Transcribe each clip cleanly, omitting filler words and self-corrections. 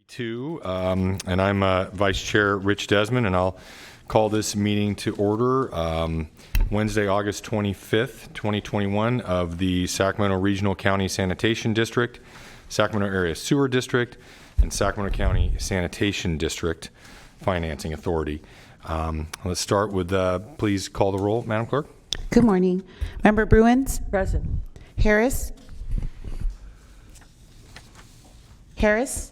And I'm Vice Chair Rich Desmond, and I'll call this meeting to order Wednesday, August 25th, 2021 of the Sacramento Regional County Sanitation District, Sacramento Area Sewer District, and Sacramento County Sanitation District Financing Authority. Let's start with, please call the roll, Madam Clerk. Good morning. Member Bruins? Present. Harris? Harris?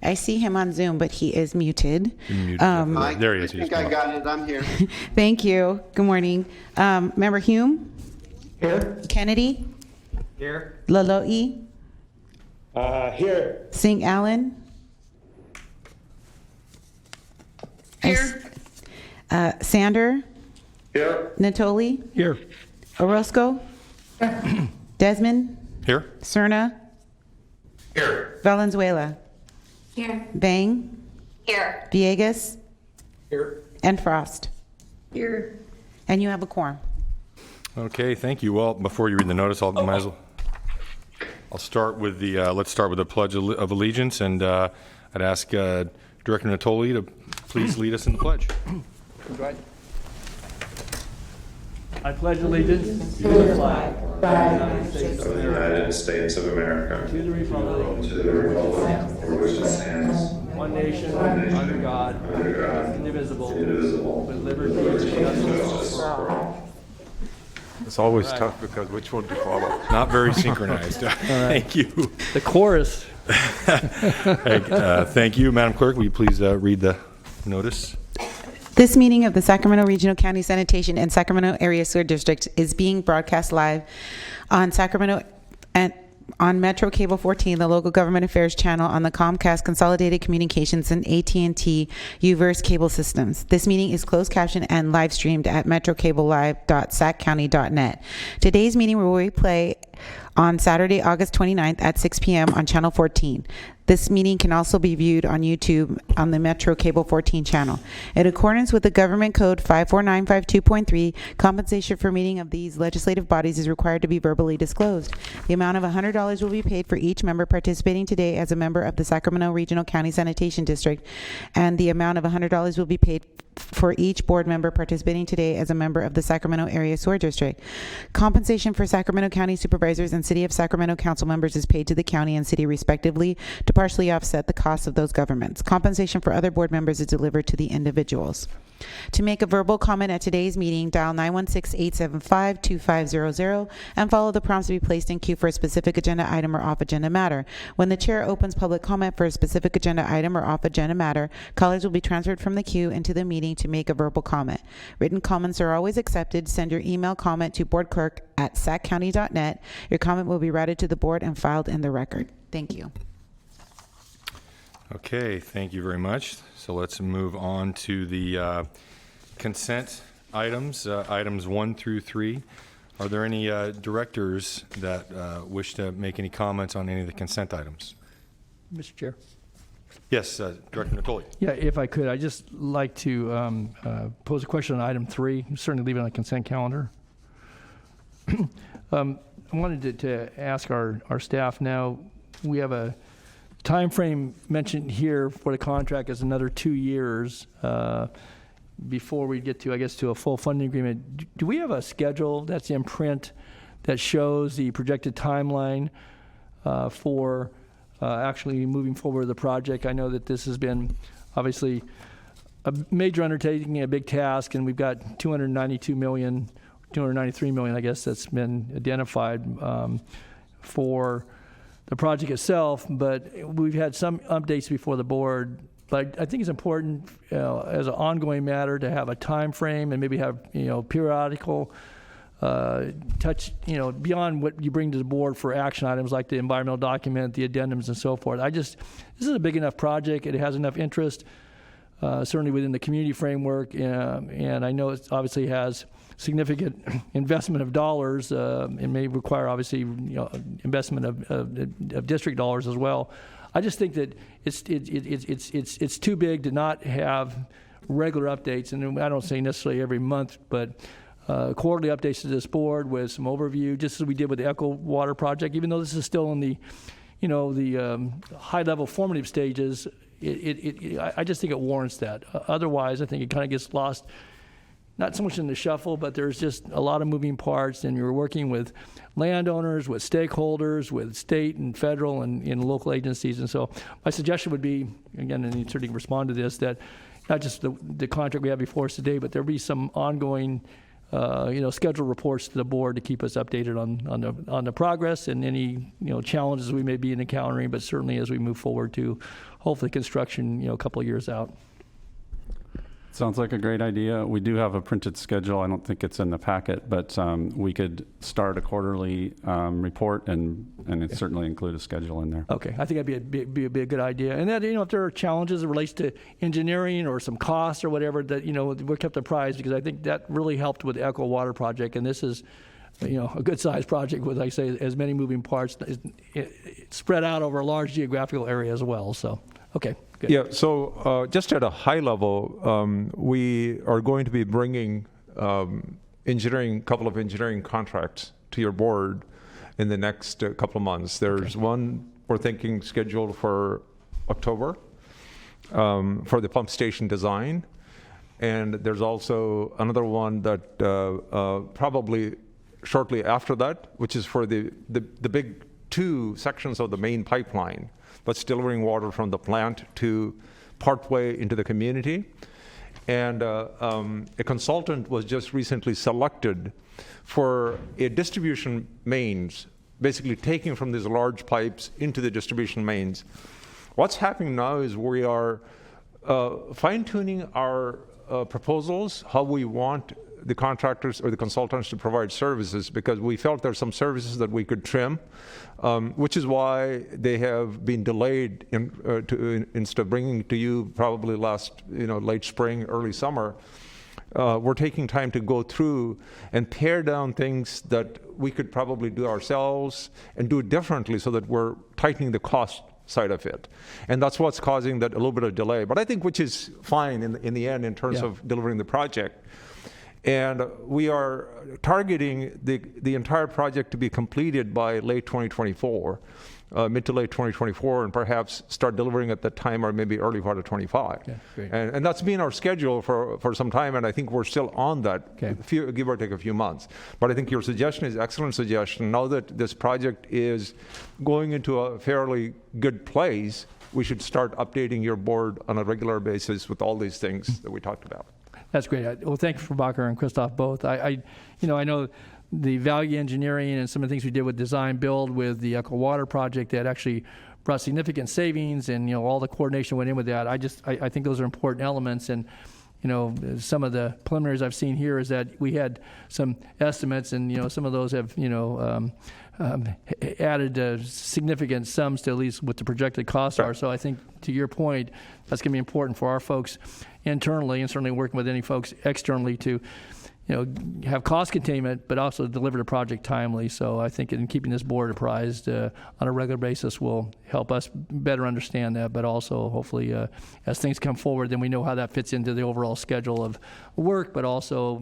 I see him on Zoom, but he is muted. There he is. I think I got it. I'm here. Thank you. Good morning. Member Hume? Here. Kennedy? Here. Laloi? Here. Singh Allen? Here. Sander? Here. Natoli? Here. Orozco? Desmond? Here. Cerna? Here. Valenzuela? Here. Bang? Here. Villegas? Here. And Frost? Here. And you have a quorum. Okay, thank you. Well, before you read the notice, I'll start with the, let's start with the Pledge of Allegiance, and I'd ask Director Natoli to please lead us in the pledge. I pledge allegiance to the flag of the United States of America, to the republic for which it stands, one nation, under God, indivisible, with liberty and justice for all. It's always tough because which one to follow? Not very synchronized. Thank you. The chorus. Thank you, Madam Clerk. Will you please read the notice? This meeting of the Sacramento Regional County Sanitation and Sacramento Area Sewer District is being broadcast live on Sacramento and on Metro Cable 14, the local government affairs channel on the Comcast Consolidated Communications and AT&T Uverse cable systems. This meeting is closed captioned and live streamed at metrocablelive.saccounty.net. Today's meeting will replay on Saturday, August 29th at 6 p.m. on Channel 14. This meeting can also be viewed on YouTube on the Metro Cable 14 channel. In accordance with the Government Code 54952.3, compensation for meeting of these legislative bodies is required to be verbally disclosed. The amount of $100 will be paid for each member participating today as a member of the Sacramento Regional County Sanitation District, and the amount of $100 will be paid for each board member participating today as a member of the Sacramento Area Sewer District. Compensation for Sacramento County supervisors and City of Sacramento council members is paid to the county and city respectively to partially offset the costs of those governments. Compensation for other board members is delivered to the individuals. To make a verbal comment at today's meeting, dial 916-875-2500 and follow the prompts to be placed in queue for a specific agenda item or off-agenda matter. When the chair opens public comment for a specific agenda item or off-agenda matter, callers will be transferred from the queue into the meeting to make a verbal comment. Written comments are always accepted. Send your email comment to boardclerk@saccounty.net. Your comment will be routed to the board and filed in the record. Thank you. Okay, thank you very much. So let's move on to the consent items, items 1 through 3. Are there any directors that wish to make any comments on any of the consent items? Mr. Chair. Yes, Director Natoli. Yeah, if I could, I'd just like to pose a question on item 3. Certainly leave it on the consent calendar. I wanted to ask our staff now, we have a time frame mentioned here for the contract is another 2 years before we get to, I guess, to a full funding agreement. Do we have a schedule that's in print that shows the projected timeline for actually moving forward with the project? I know that this has been obviously a major undertaking, a big task, and we've got $293 million, I guess, that's been identified for the project itself, but we've had some updates before the board. But I think it's important as an ongoing matter to have a time frame and maybe have periodical touch beyond what you bring to the board for action items like the environmental document, the addendums, and so forth. This is a big enough project. It has enough interest, certainly within the community framework, and I know it obviously has significant investment of dollars. It may require obviously investment of district dollars as well. I just think that it's too big to not have regular updates, and I don't say necessarily every month, but quarterly updates to this board with some overview, just as we did with the Echo Water project. Even though this is still in the the high-level formative stages, I just think it warrants that. Otherwise, I think it kind of gets lost, not so much in the shuffle, but there's just a lot of moving parts, and you're working with landowners, with stakeholders, with state and federal and local agencies. And so my suggestion would be, again, and you certainly can respond to this, that not just the contract we have before us today, but there'll be some ongoing scheduled reports to the board to keep us updated on the progress and any challenges we may be encountering, but certainly as we move forward to hopefully construction a couple of years out. Sounds like a great idea. We do have a printed schedule. I don't think it's in the packet, but we could start a quarterly report and it certainly include a schedule in there. Okay, I think that'd be a good idea. And then, if there are challenges that relates to engineering or some costs or whatever, that, we're kept apprised, because I think that really helped with the Echo Water project. And this is, a good sized project with, like I say, as many moving parts spread out over a large geographical area as well. So, okay. Good. Yeah, so just at a high level, we are going to be bringing couple of engineering contracts to your board in the next couple of months. There's one we're thinking scheduled for October for the pump station design. And there's also another one that probably shortly after that, which is for the big two sections of the main pipeline that's delivering water from the plant to partway into the community. And a consultant was just recently selected for a distribution mains, basically taking from these large pipes into the distribution mains. What's happening now is we are fine-tuning our proposals, how we want the contractors or the consultants to provide services, because we felt there's some services that we could trim, which is why they have been delayed instead of bringing to you probably late spring, early summer. We're taking time to go through and pare down things that we could probably do ourselves and do it differently, so that we're tightening the cost side of it. And that's what's causing that a little bit of delay, but I think which is fine in the end in terms of delivering the project. And we are targeting the entire project to be completed by late 2024, mid to late 2024, and perhaps start delivering at that time, or maybe early part of 25. Yeah, great. And that's been our schedule for some time, and I think we're still on that, give or take a few months. But I think your suggestion is an excellent suggestion. Now that this project is going into a fairly good place, we should start updating your board on a regular basis with all these things that we talked about. That's great. Well, thank you for Bacher and Christoph both. I know the value engineering and some of the things we did with design build with the Echo Water project that actually brought significant savings, and all the coordination went in with that. I think those are important elements. And some of the preliminaries I've seen here is that we had some estimates, and some of those have added significant sums to at least what the projected costs are. So I think, to your point, that's going to be important for our folks internally, and certainly working with any folks externally to have cost containment, but also deliver the project timely. So I think in keeping this board apprised on a regular basis will help us better understand that, but also hopefully as things come forward, then we know how that fits into the overall schedule of work, but also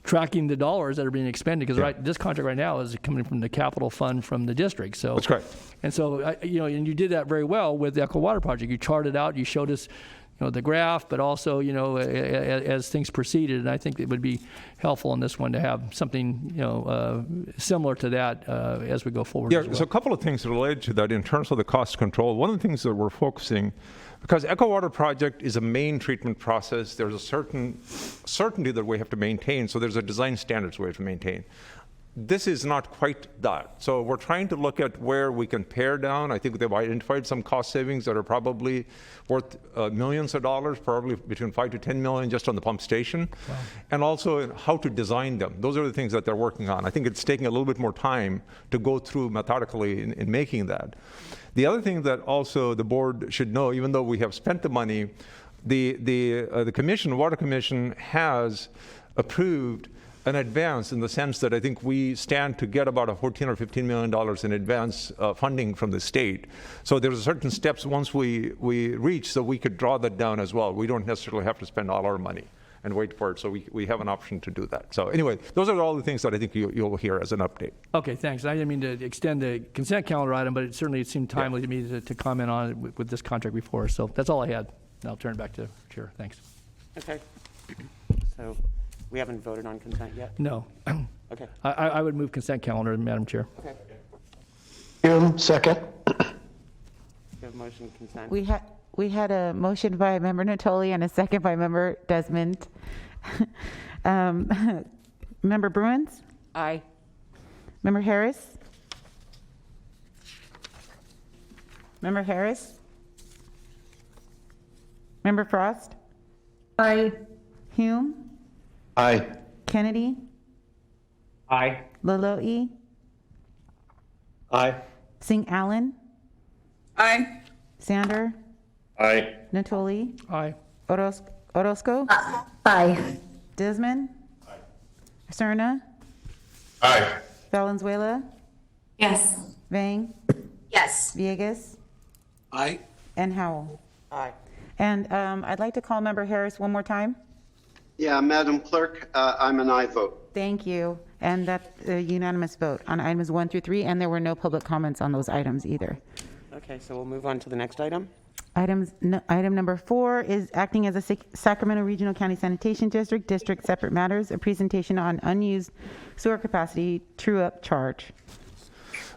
tracking the dollars that are being expended, because this contract right now is coming from the capital fund from the district. So that's correct. And so and you did that very well with the Echo Water project. You charted out, you showed us the graph, but also as things proceeded. And I think it would be helpful in this one to have something similar to that as we go forward. Yeah, as well. so a couple of things related to that in terms of the cost control. One of the things that we're focusing, because Echo Water project is a main treatment process, there's a certain certainty that we have to maintain, so there's a design standards we have to maintain. This is not quite that. So we're trying to look at where we can pare down. I think they've identified some cost savings that are probably worth millions of dollars, probably between 5 to 10 million just on the pump station. Wow. And also in how to design them. Those are the things that they're working on. I think it's taking a little bit more time to go through methodically in making that. The other thing that also the board should know, even though we have spent the money, the commission, Water Commission, has approved an advance in the sense that I think we stand to get about $14 or $15 million in advance funding from the state. So there's certain steps once we reach, so we could draw that down as well. We don't necessarily have to spend all our money. and wait for it. So we have an option to do that. So anyway, those are all the things that I think you'll hear as an update. Okay, thanks. I didn't mean to extend the consent calendar item, but it seemed timely to me to comment on it with this contract before. So that's all I had. I'll turn it back to Chair. Thanks. Okay. So we haven't voted on consent yet? No. Okay. I would move consent calendar, Madam Chair. Okay. Hume, second. We have motion consent. We had a motion by Member Natoli and a second by Member Desmond. Member Bruins? Aye. Member Harris? Member Harris? Member Frost? Aye. Hume? Aye. Kennedy? Aye. Laloe? Aye. Singh Allen? Aye. Sander? Aye. Natoli? Aye. Orozco? Aye. Desmond? Serna? Aye. Valenzuela? Yes. Vang? Yes. Villegas? Aye. And Howell? Aye. And I'd like to call Member Harris one more time. Yeah, Madam Clerk, I'm an aye vote. Thank you. And that's a unanimous vote on items 1 through 3, and there were no public comments on those items either. Okay, so we'll move on to the next item. Item number 4 is acting as a Sacramento Regional County Sanitation District separate matters, a presentation on unused sewer capacity true-up charge.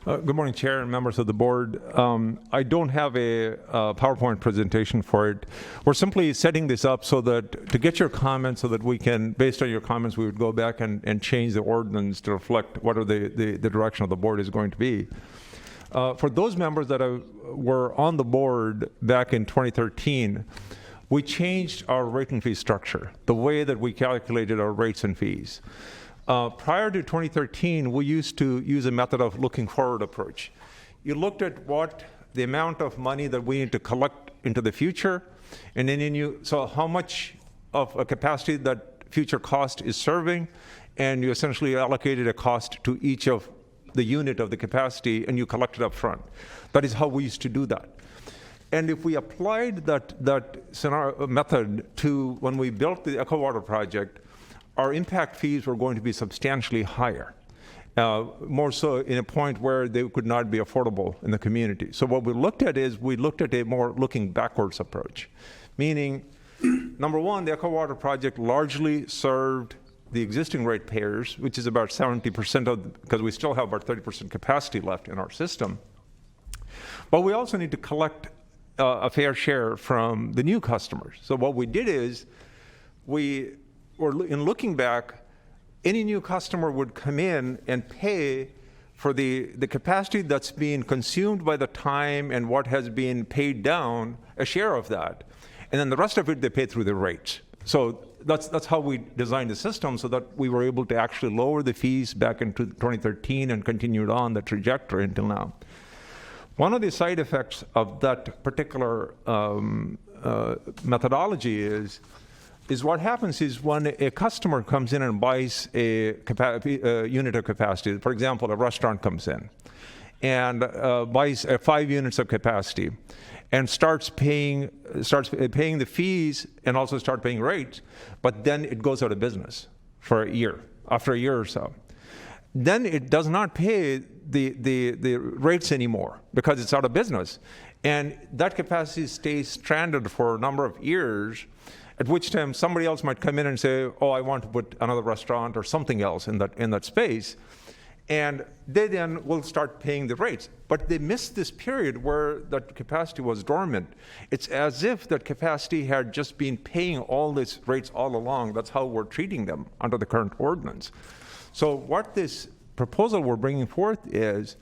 Good morning, Chair and members of the board. I don't have a PowerPoint presentation for it. We're simply setting this up so that to get your comments so that we can, based on your comments, we would go back and change the ordinance to reflect what are the direction of the board is going to be. For those members that were on the board back in 2013, we changed our rate and fee structure, the way that we calculated our rates and fees. Prior to 2013, we used to use a method of looking forward approach. You looked at what the amount of money that we need to collect into the future, and then you saw how much of a capacity that future cost is serving, and you essentially allocated a cost to each of the unit of the capacity, and you collected up front. That is how we used to do that. And if we applied that scenario method to when we built the Echo Water project, our impact fees were going to be substantially higher, more so in a point where they could not be affordable in the community. So what we looked at is we looked at a more looking backwards approach, meaning, number one, the Echo Water project largely served the existing ratepayers, which is about 70% of, because we still have about 30% capacity left in our system. But we also need to collect a fair share from the new customers. So what we did is in looking back, any new customer would come in and pay for the capacity that's being consumed by the time and what has been paid down, a share of that. And then the rest of it, they pay through the rates. So that's how we designed the system, so that we were able to actually lower the fees back in 2013 and continued on the trajectory until now. One of the side effects of that particular methodology is what happens is when a customer comes in and buys a unit of capacity, for example, a restaurant comes in and buys 5 units of capacity and starts paying the fees and also start paying rates, but then it goes out of business for a year, after a year or so. Then it does not pay the rates anymore because it's out of business. And that capacity stays stranded for a number of years, at which time somebody else might come in and say, oh, I want to put another restaurant or something else in that space. And they then will start paying the rates. But they missed this period where that capacity was dormant. It's as if that capacity had just been paying all these rates all along. That's how we're treating them under the current ordinance. So what this proposal we're bringing forth is,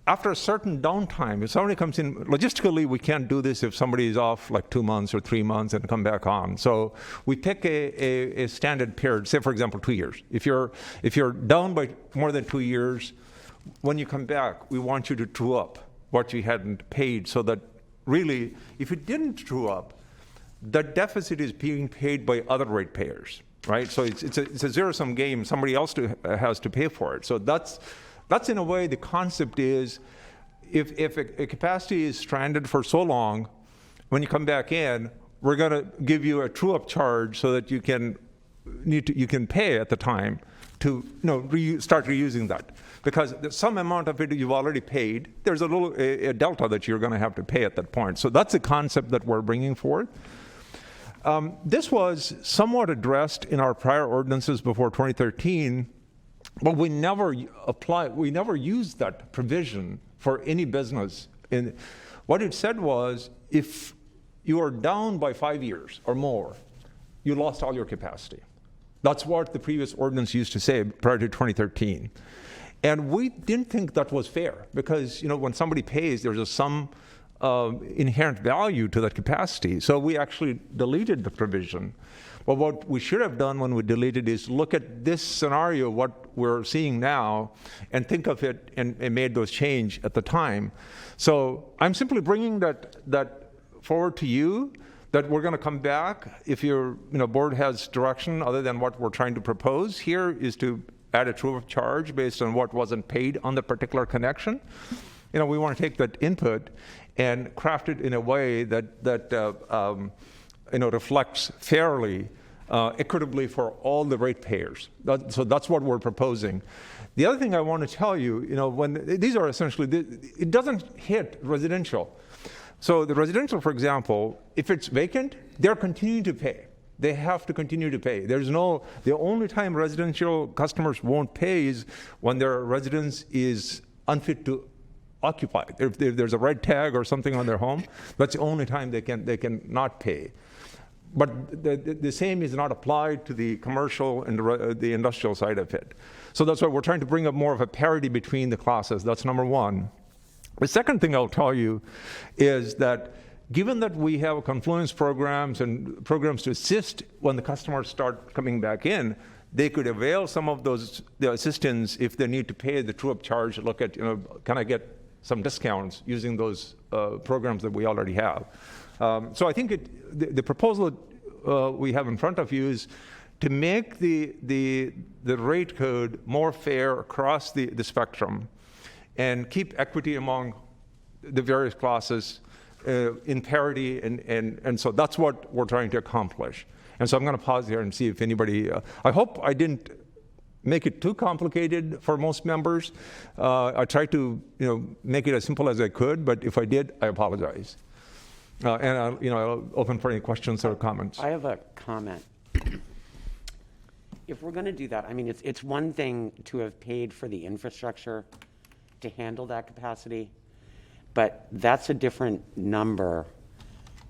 after a certain downtime, if somebody comes in, logistically we can't do this if somebody is off like 2 months or 3 months and come back on. So we pick a standard period, say for example 2 years. If you're down by more than 2 years, when you come back, we want you to true up what you hadn't paid, so that really, if you didn't true up, the deficit is being paid by other ratepayers, right? So it's a zero-sum game. Somebody else has to pay for it. So that's in a way the concept is, if a capacity is stranded for so long, when you come back in, we're going to give you a true-up charge so that you can pay at the time to start reusing that. Because there's some amount of it you've already paid. There's a delta that you're going to have to pay at that point. So that's the concept that we're bringing forth. This was somewhat addressed in our prior ordinances before 2013, but we never used that provision for any business. And what it said was, if you are down by 5 years or more, you lost all your capacity. That's what the previous ordinance used to say prior to 2013. And we didn't think that was fair because, when somebody pays, there's some inherent value to that capacity. So we actually deleted the provision. But what we should have done when we deleted is look at this scenario, what we're seeing now, and think of it and made those change at the time. So I'm simply bringing that forward to you, that we're going to come back if your board has direction other than what we're trying to propose here is to add a true-up charge based on what wasn't paid on the particular connection. We want to take that input and craft it in a way that reflects fairly, equitably for all the ratepayers. So that's what we're proposing. The other thing I want to tell you, when these are essentially, it doesn't hit residential. So the residential, for example, if it's vacant, they're continuing to pay. They have to continue to pay. The only time residential customers won't pay is when their residence is unfit to occupy. If there's a red tag or something on their home, that's the only time they can not pay. But the same is not applied to the commercial and the industrial side of it. So that's why we're trying to bring up more of a parity between the classes. That's number one. The second thing I'll tell you is that given that we have confluence programs and programs to assist when the customers start coming back in, they could avail some of the assistance if they need to pay the true-up charge, look at, can I get some discounts using those programs that we already have. So I think the proposal we have in front of you is to make the rate code more fair across the spectrum and keep equity among the various classes in parity, and so that's what we're trying to accomplish. And so I'm going to pause here and see if anybody, I hope I didn't make it too complicated for most members. I tried to make it as simple as I could, but if I did, I apologize. And I'll open for any questions or comments. I have a comment. If we're going to do that, I mean, it's one thing to have paid for the infrastructure to handle that capacity, but that's a different number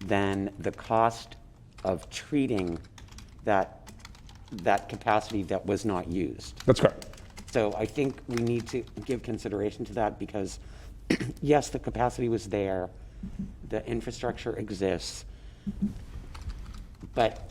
than the cost of treating that capacity that was not used. That's correct. So I think we need to give consideration to that because, yes, the capacity was there, the infrastructure exists, but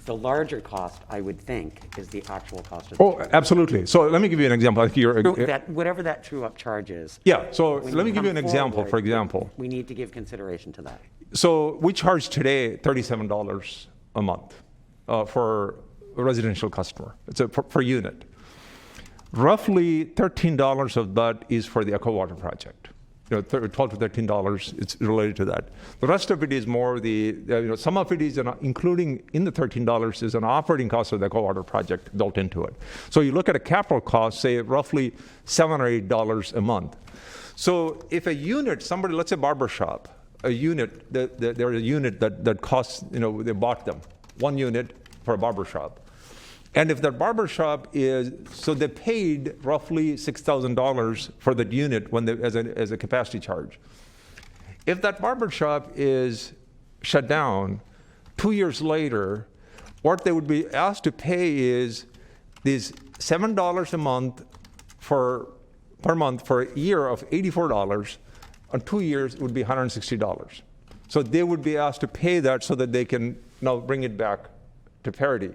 the larger cost, I would think, is the actual cost of the true-up. Absolutely. So let me give you an example. Whatever that true-up charge is. Yeah, so when let me give you an example, forward, for example. We need to give consideration to that. So we charge today $37 a month for a residential customer. It's per unit. Roughly $13 of that is for the Echo Water project. $12 to $13, it's related to that. The rest of it is more some of it is, including in the $13, is an operating cost of the Echo Water project built into it. So you look at a capital cost, say roughly $7 or $8 a month. So if a unit, somebody, let's say barber shop, a unit, there's a unit that costs, they bought them, one unit for a barber shop. And if that barber shop so they paid roughly $6,000 for that unit as a capacity charge. If that barber shop is shut down 2 years later, what they would be asked to pay is these $7 a month per month for a year of $84. On 2 years, it would be $160. So they would be asked to pay that so that they can now bring it back to parity.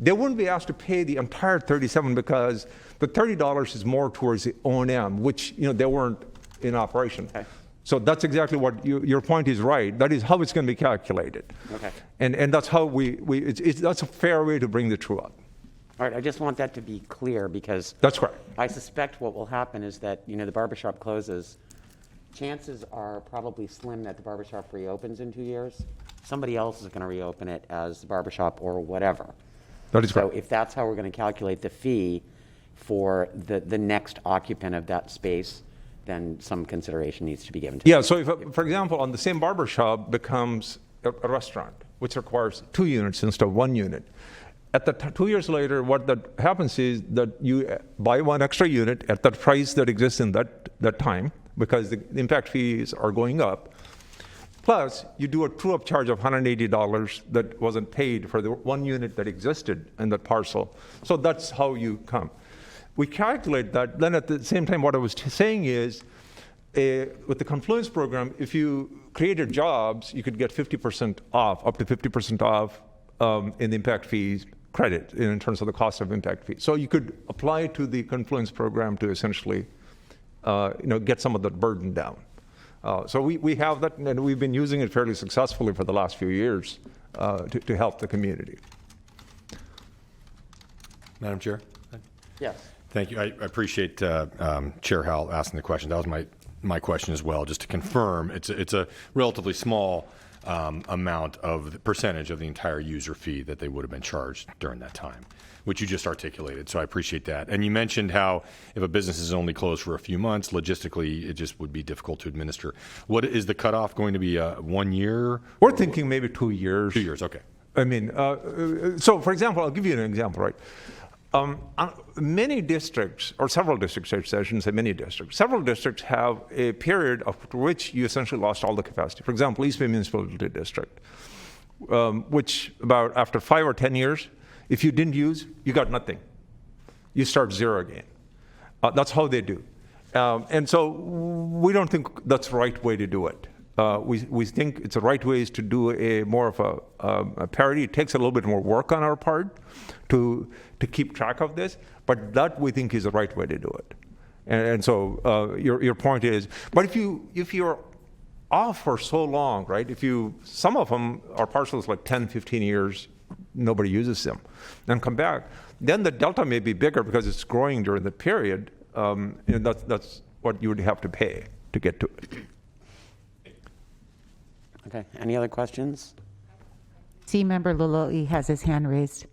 They wouldn't be asked to pay the entire $37 because the $30 is more towards the O&M, which they weren't in operation. Okay. So that's exactly what your point is right. That is how it's going to be calculated. Okay. And that's how that's a fair way to bring the true up. All right, I just want that to be clear because That's correct. I suspect what will happen is that, the barbershop closes. Chances are probably slim that the barbershop reopens in 2 years. somebody else is going to reopen it as the barbershop or whatever. That is So correct. if that's how we're going to calculate the fee for the next occupant of that space, then some consideration needs to be given to it. Yeah, so if, for example, on the same barber shop becomes a restaurant, which requires 2 units instead of 1 unit. At the 2 years later, what that happens is that you buy 1 extra unit at the price that exists in that time, because the impact fees are going up. Plus, you do a true-up charge of $180 that wasn't paid for the 1 unit that existed in that parcel. So that's how you come. We calculate that. Then at the same time, what I was saying is, with the Confluence program, if you created jobs, you could get 50% off, up to 50% off in the impact fees credit in terms of the cost of impact fees. So you could apply to the Confluence program to essentially get some of that burden down. So we have that, and we've been using it fairly successfully for the last few years to help the community. Madam Chair? Yes. Thank you. I appreciate Chair Howell asking the question. That was my question as well, just to confirm. It's a relatively small amount of the percentage of the entire user fee that they would have been charged during that time, which you just articulated. So I appreciate that. And you mentioned how if a business is only closed for a few months, logistically, it just would be difficult to administer. What is the cutoff going to be? 1 year? We're thinking maybe 2 years. 2 years, okay. I mean, so for example, I'll give you an example, right? Many districts, or several districts, I shouldn't say many districts, several districts have a period after which you essentially lost all the capacity. For example, East Bay Municipality District, which about after 5 or 10 years, if you didn't use, you got nothing. You start zero again. That's how they do. And so we don't think that's the right way to do it. We think it's the right way is to do a more of a parity. It takes a little bit more work on our part to keep track of this, but that we think is the right way to do it. And so your point is, but if you're off for so long, right? Some of them are parcels like 10, 15 years, nobody uses them, and come back, then the delta may be bigger because it's growing during the period, and that's what you would have to pay to get to it. Okay, any other questions? See, member Loloi has his hand raised.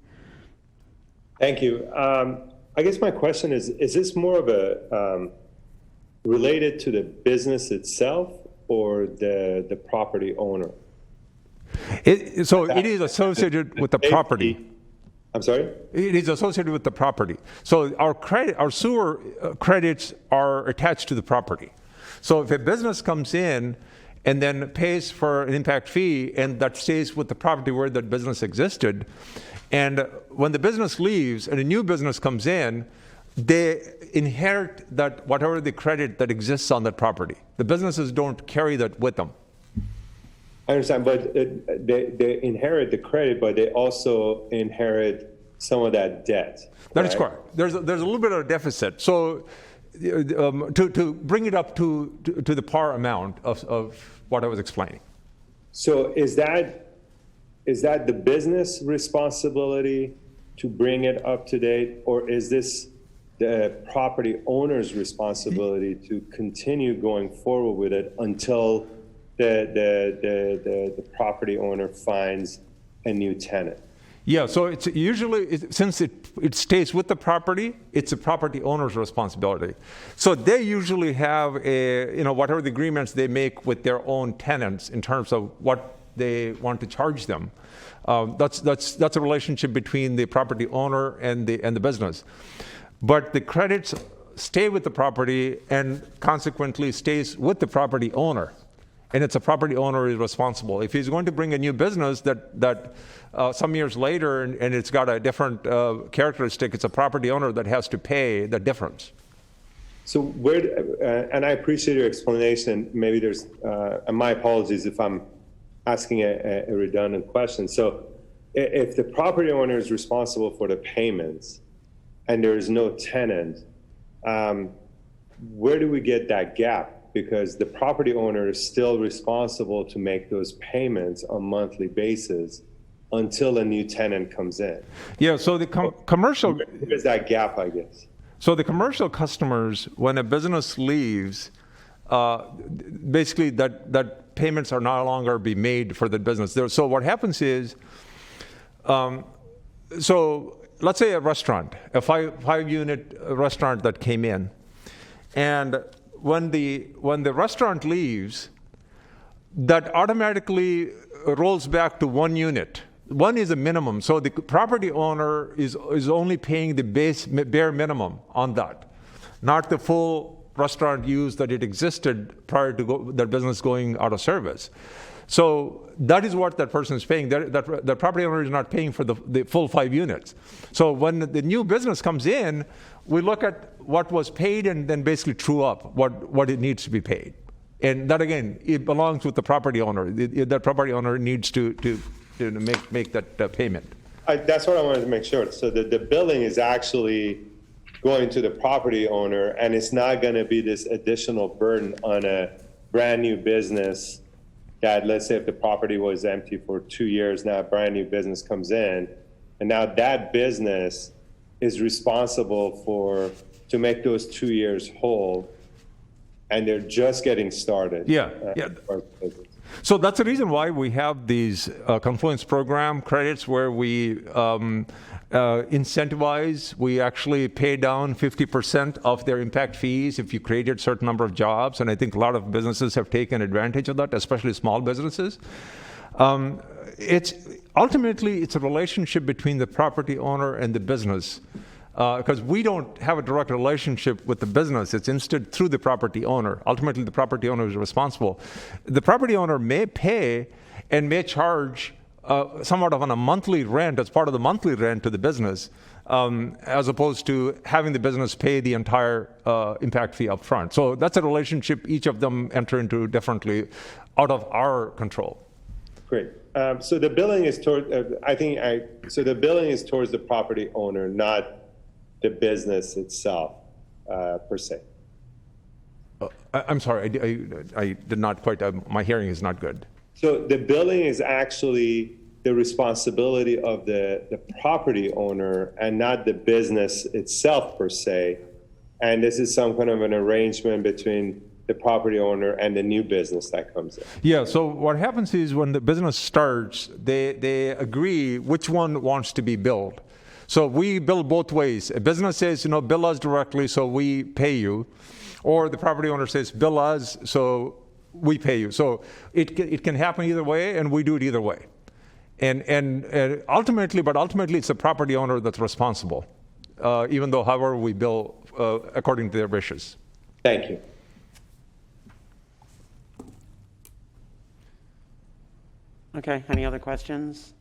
Thank you. I guess my question is this more of a related to the business itself or the property owner? So it is associated with the property. I'm sorry? It is associated with the property. So our sewer credits are attached to the property. So if a business comes in and then pays for an impact fee, and that stays with the property where that business existed, and when the business leaves and a new business comes in, they inherit that whatever the credit that exists on that property. The businesses don't carry that with them. I understand, but they inherit the credit, but they also inherit some of that debt. That is correct. There's a little bit of a deficit. So to bring it up to the par amount of what I was explaining. So is that the business responsibility to bring it up to date, or is this the property owner's responsibility to continue going forward with it until the property owner finds a new tenant? Yeah, so it's usually, since it stays with the property, it's the property owner's responsibility. So they usually have whatever the agreements they make with their own tenants in terms of what they want to charge them. That's a relationship between the property owner and the business. But the credits stay with the property and consequently stays with the property owner. And it's a property owner is responsible. If he's going to bring a new business that some years later and it's got a different characteristic, it's a property owner that has to pay the difference. So and I appreciate your explanation. Maybe there's, and my apologies if I'm asking a redundant question. So if the property owner is responsible for the payments and there is no tenant, where do we get that gap? Because the property owner is still responsible to make those payments on a monthly basis until a new tenant comes in. Yeah, so the commercial... There's that gap, I guess. So the commercial customers, when a business leaves, basically that payments are no longer be made for the business. So what happens is, so let's say a restaurant, a five-unit restaurant that came in, and when the restaurant leaves, that automatically rolls back to 1 unit. 1 is a minimum, so the property owner is only paying the bare minimum on that, not the full restaurant use that it existed prior to their business going out of service. So that is what that person is paying. The property owner is not paying for the full 5 units. So when the new business comes in, we look at what was paid and then basically true up what it needs to be paid. And that, again, it belongs with the property owner. That property owner needs to make that payment. That's what I wanted to make sure. So the billing is actually going to the property owner, and it's not going to be this additional burden on a brand new business that, let's say if the property was empty for 2 years, now a brand new business comes in, and now that business is responsible to make those 2 years whole, and they're just getting started. Yeah. So that's the reason why we have these Confluence program credits where we incentivize. We actually pay down 50% of their impact fees if you created a certain number of jobs. And I think a lot of businesses have taken advantage of that, especially small businesses. Ultimately, it's a relationship between the property owner and the business. Because we don't have a direct relationship with the business. It's instead through the property owner. Ultimately, the property owner is responsible. The property owner may pay and may charge somewhat of on a monthly rent as part of the monthly rent to the business, as opposed to having the business pay the entire impact fee up front. So that's a relationship each of them enter into differently out of our control. Great. So the billing is toward, so the billing is towards the property owner, not the business itself, per se. I'm sorry, I did not quite, my hearing is not good. So the billing is actually the responsibility of the property owner and not the business itself, per se. And this is some kind of an arrangement between the property owner and the new business that comes in. Yeah, so what happens is when the business starts, they agree which one wants to be billed. So we bill both ways. A business says, bill us directly, so we pay you. Or the property owner says, bill us, so we pay you. So it can happen either way, and we do it either way. And ultimately it's the property owner that's responsible, even though however we bill according to their wishes. Thank you. Okay, any other questions?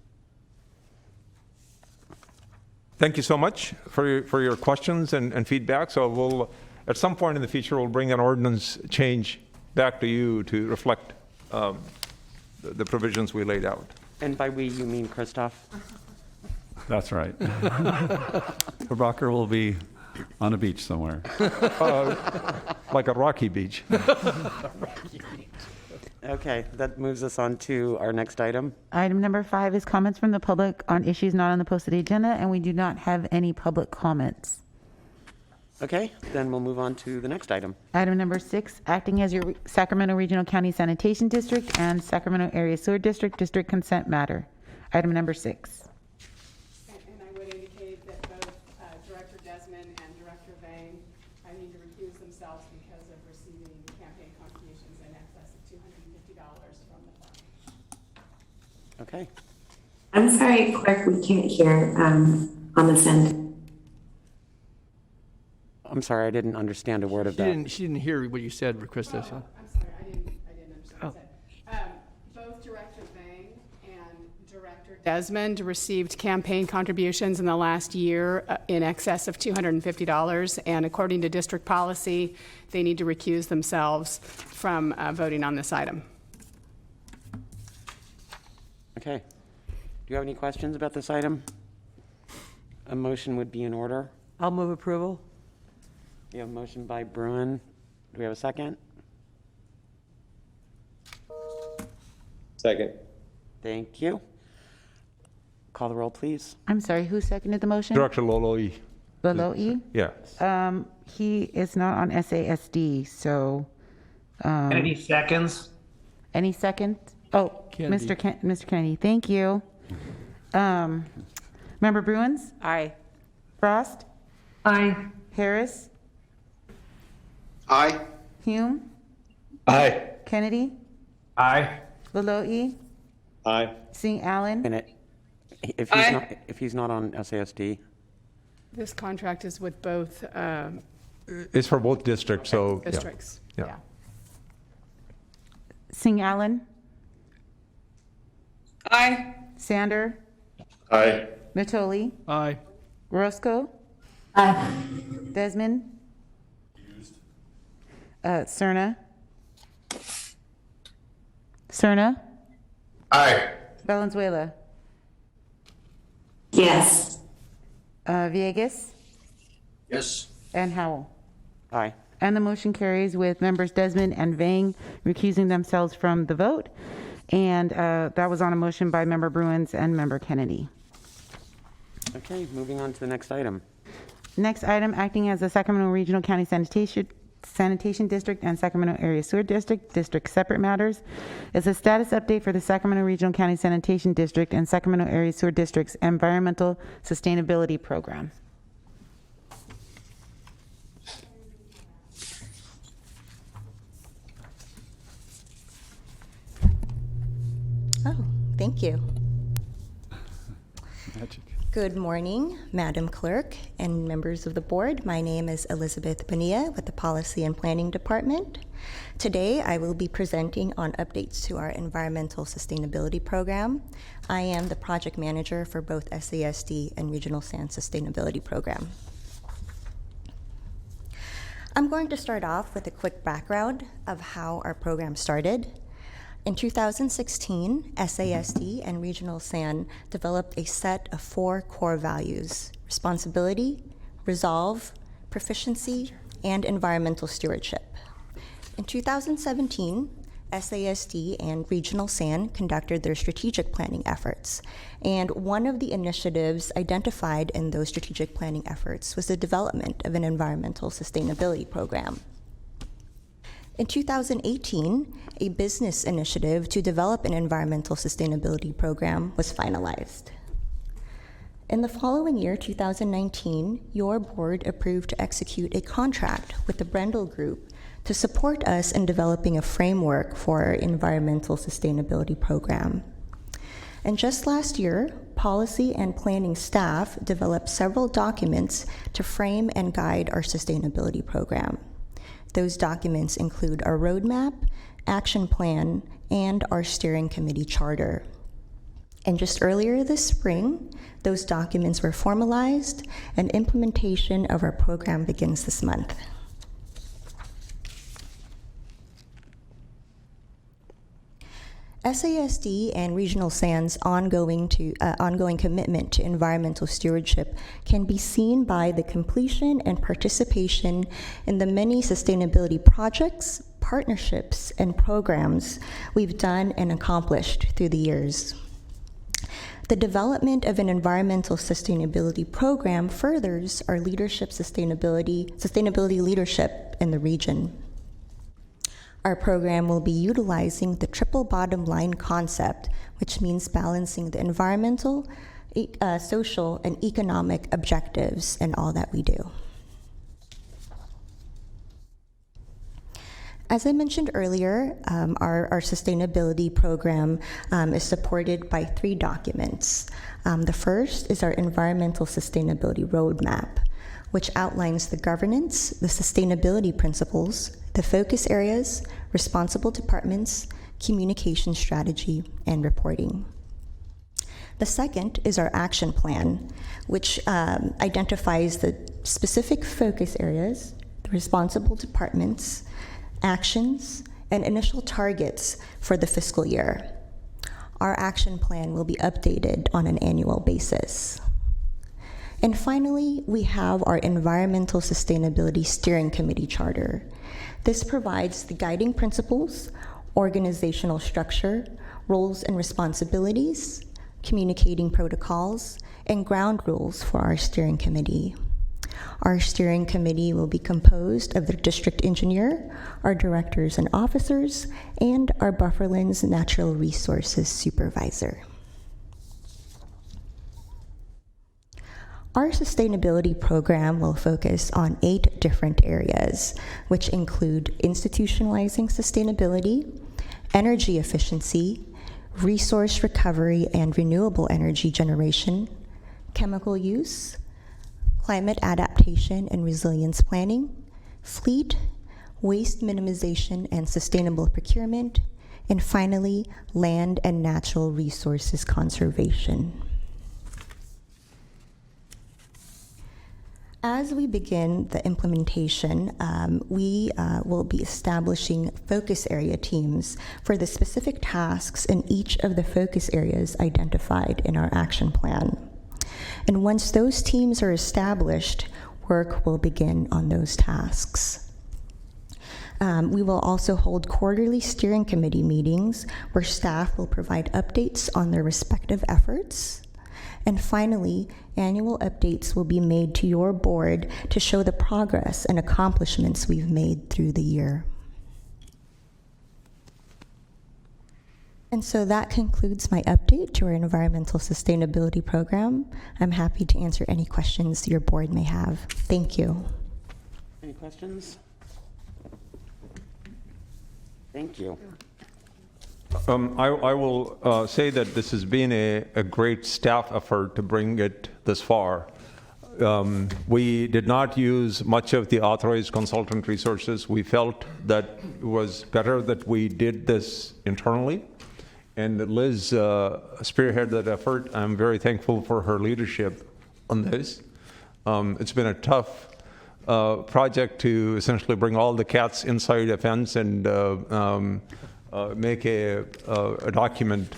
Thank you so much for your questions and feedback. So we'll, at some point in the future, we'll bring an ordinance change back to you to reflect the provisions we laid out. And by we, you mean Christoph? That's right. Prabhakar will be on a beach somewhere. Like a rocky beach. Okay, that moves us on to our next item. Item number 5 is comments from the public on issues not on the posted agenda, and we do not have any public comments. Okay, then we'll move on to the next item. Item number 6, acting as your Sacramento Regional County Sanitation District and Sacramento Area Sewer District, District Consent Matter. Item number 6. And I would indicate that both Director Desmond and Director Vang need to recuse themselves because of receiving campaign contributions in excess of $250 from the fund. Okay. I'm sorry, Clerk, we can't hear on this end. I'm sorry, I didn't understand a word of that. She didn't hear what you said, Krista. I'm sorry, I didn't understand what you said. Both Director Vang and Director Desmond received campaign contributions in the last year in excess of $250, and according to district policy, they need to recuse themselves from voting on this item. Okay. Do you have any questions about this item? A motion would be in order. I'll move approval. We have a motion by Bruin. Do we have a second? Second. Thank you. Call the roll, please. I'm sorry, who seconded the motion? Director Loloe. Loloe? Yeah. He is not on SASD, so. Kennedy seconds. Any second? Oh, Kennedy. Mr. Kennedy, thank you. Member Bruins? Aye. Frost? Aye. Harris? Aye. Hume? Aye. Kennedy? Aye. Laloe? Aye. Singh Allen? And if he's not on SASD, This contract is with both It's for both districts, so. yeah. districts. Yeah. Singh Allen? Aye. Sander? Aye. Mitoli? Aye. Roscoe? Aye. Desmond? Cerna? Cerna? Aye. Valenzuela? Yes. Villegas? Yes. And Howell? aye. And the motion carries with members Desmond and Vang recusing themselves from the vote. And that was on a motion by member Bruins and member Kennedy. Okay, moving on to the next item. Next item, acting as the Sacramento Regional County Sanitation District and Sacramento Area Sewer District separate matters, is a status update for the Sacramento Regional County Sanitation District and Sacramento Area Sewer District's Environmental Sustainability Program. Oh, thank you. Magic. Good morning, Madam Clerk and members of the board. My name is Elizabeth Bonilla with the Policy and Planning Department. Today, I will be presenting on updates to our Environmental Sustainability Program. I am the project manager for both SASD and Regional Sand Sustainability Program. I'm going to start off with a quick background of how our program started. In 2016, SASD and Regional SAN developed a set of 4 core values: responsibility, resolve, proficiency, and environmental stewardship. In 2017, SASD and Regional SAN conducted their strategic planning efforts, and one of the initiatives identified in those strategic planning efforts was the development of an environmental sustainability program. In 2018, a business initiative to develop an environmental sustainability program was finalized. In the following year, 2019, your board approved to execute a contract with the Brendel Group to support us in developing a framework for our environmental sustainability program. And just last year, policy and planning staff developed several documents to frame and guide our sustainability program. Those documents include our roadmap, action plan, and our steering committee charter. And just earlier this spring, those documents were formalized, and implementation of our program begins this month. SASD and Regional SAN's ongoing commitment to environmental stewardship can be seen by the completion and participation in the many sustainability projects, partnerships, and programs we've done and accomplished through the years. The development of an environmental sustainability program furthers our sustainability leadership in the region. Our program will be utilizing the triple bottom line concept, which means balancing the environmental, social, and economic objectives in all that we do. As I mentioned earlier, our sustainability program is supported by 3 documents. The first is our Environmental Sustainability Roadmap, which outlines the governance, the sustainability principles, the focus areas, responsible departments, communication strategy, and reporting. The second is our action plan, which identifies the specific focus areas, the responsible departments, actions, and initial targets for the fiscal year. Our action plan will be updated on an annual basis. And finally, we have our Environmental Sustainability Steering Committee Charter. This provides the guiding principles, organizational structure, roles and responsibilities, communicating protocols, and ground rules for our steering committee. Our steering committee will be composed of the district engineer, our directors and officers, and our Bufferlands Natural Resources supervisor. Our sustainability program will focus on 8 different areas, which include institutionalizing sustainability, energy efficiency, resource recovery and renewable energy generation, chemical use, climate adaptation and resilience planning, fleet, waste minimization and sustainable procurement, and finally, land and natural resources conservation. As we begin the implementation, we will be establishing focus area teams for the specific tasks in each of the focus areas identified in our action plan. And once those teams are established, work will begin on those tasks. We will also hold quarterly steering committee meetings where staff will provide updates on their respective efforts. And finally, annual updates will be made to your board to show the progress and accomplishments we've made through the year. And so that concludes my update to our environmental sustainability program. I'm happy to answer any questions your board may have. Thank you. Any questions? Thank you. I will say that this has been a great staff effort to bring it this far. We did not use much of the authorized consultant resources. We felt that it was better that we did this internally. And Liz spearheaded that effort. I'm very thankful for her leadership on this. It's been a tough project to essentially bring all the cats inside a fence and make a document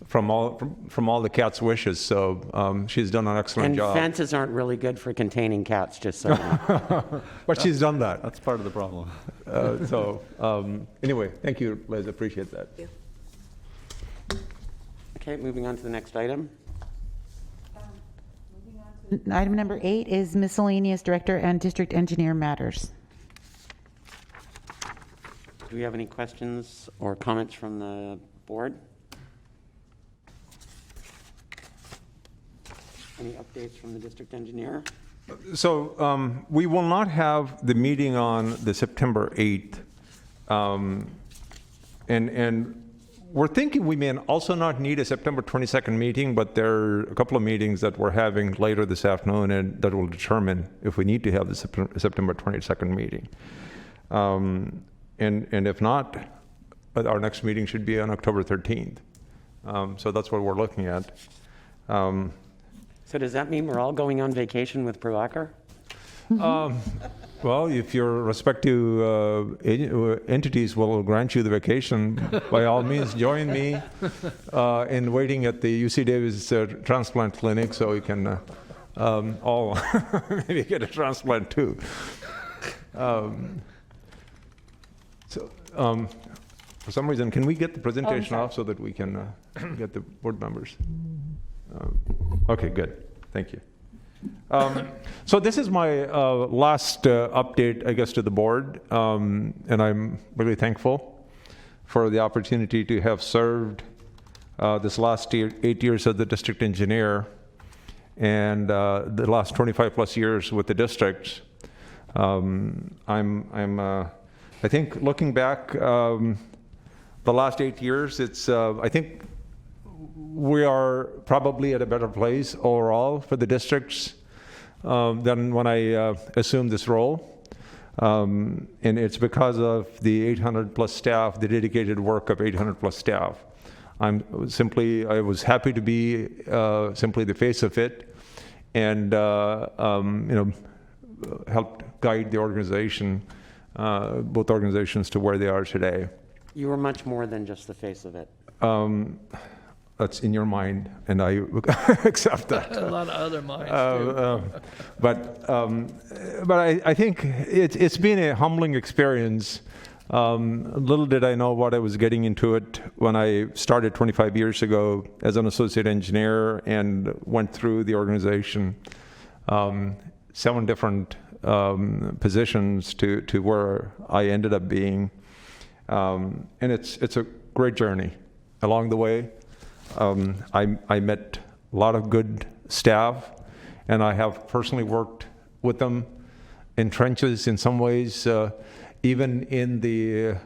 from all the cat's wishes. So she's done an excellent job. And fences aren't really good for containing cats, just so you know. But she's done that. That's part of the problem. Anyway, thank you, Liz. Appreciate that. Thank you. Okay, moving on to the next item. Item number 8 is miscellaneous director and district engineer matters. Do we have any questions or comments from the board? Any updates from the district engineer? So we will not have the meeting on the September 8th. And we're thinking we may also not need a September 22nd meeting, but there are a couple of meetings that we're having later this afternoon and that will determine if we need to have the September 22nd meeting. And if not, our next meeting should be on October 13th. So that's what we're looking at. So does that mean we're all going on vacation with Prabhakar? Well, if your respective entities will grant you the vacation, by all means, join me in waiting at the UC Davis transplant clinic so you can all maybe get a transplant too. For some reason, can we get the presentation off so that we can get the board members? Okay, good. Thank you. So this is my last update, I guess, to the board, and I'm really thankful for the opportunity to have served this last 8 years as the district engineer and the last 25 plus years with the district. I think looking back, the last 8 years, it's I think we are probably at a better place overall for the districts than when I assumed this role. And it's because of the 800 plus staff, the dedicated work of 800 plus staff. I was happy to be simply the face of it and helped guide the organization, both organizations, to where they are today. You were much more than just the face of it. That's in your mind, and I accept that. A lot of other minds, too. But I think it's been a humbling experience. Little did I know what I was getting into it when I started 25 years ago as an associate engineer and went through the organization. 7 different positions to where I ended up being. And it's a great journey along the way. I met a lot of good staff, and I have personally worked with them in trenches in some ways, even in the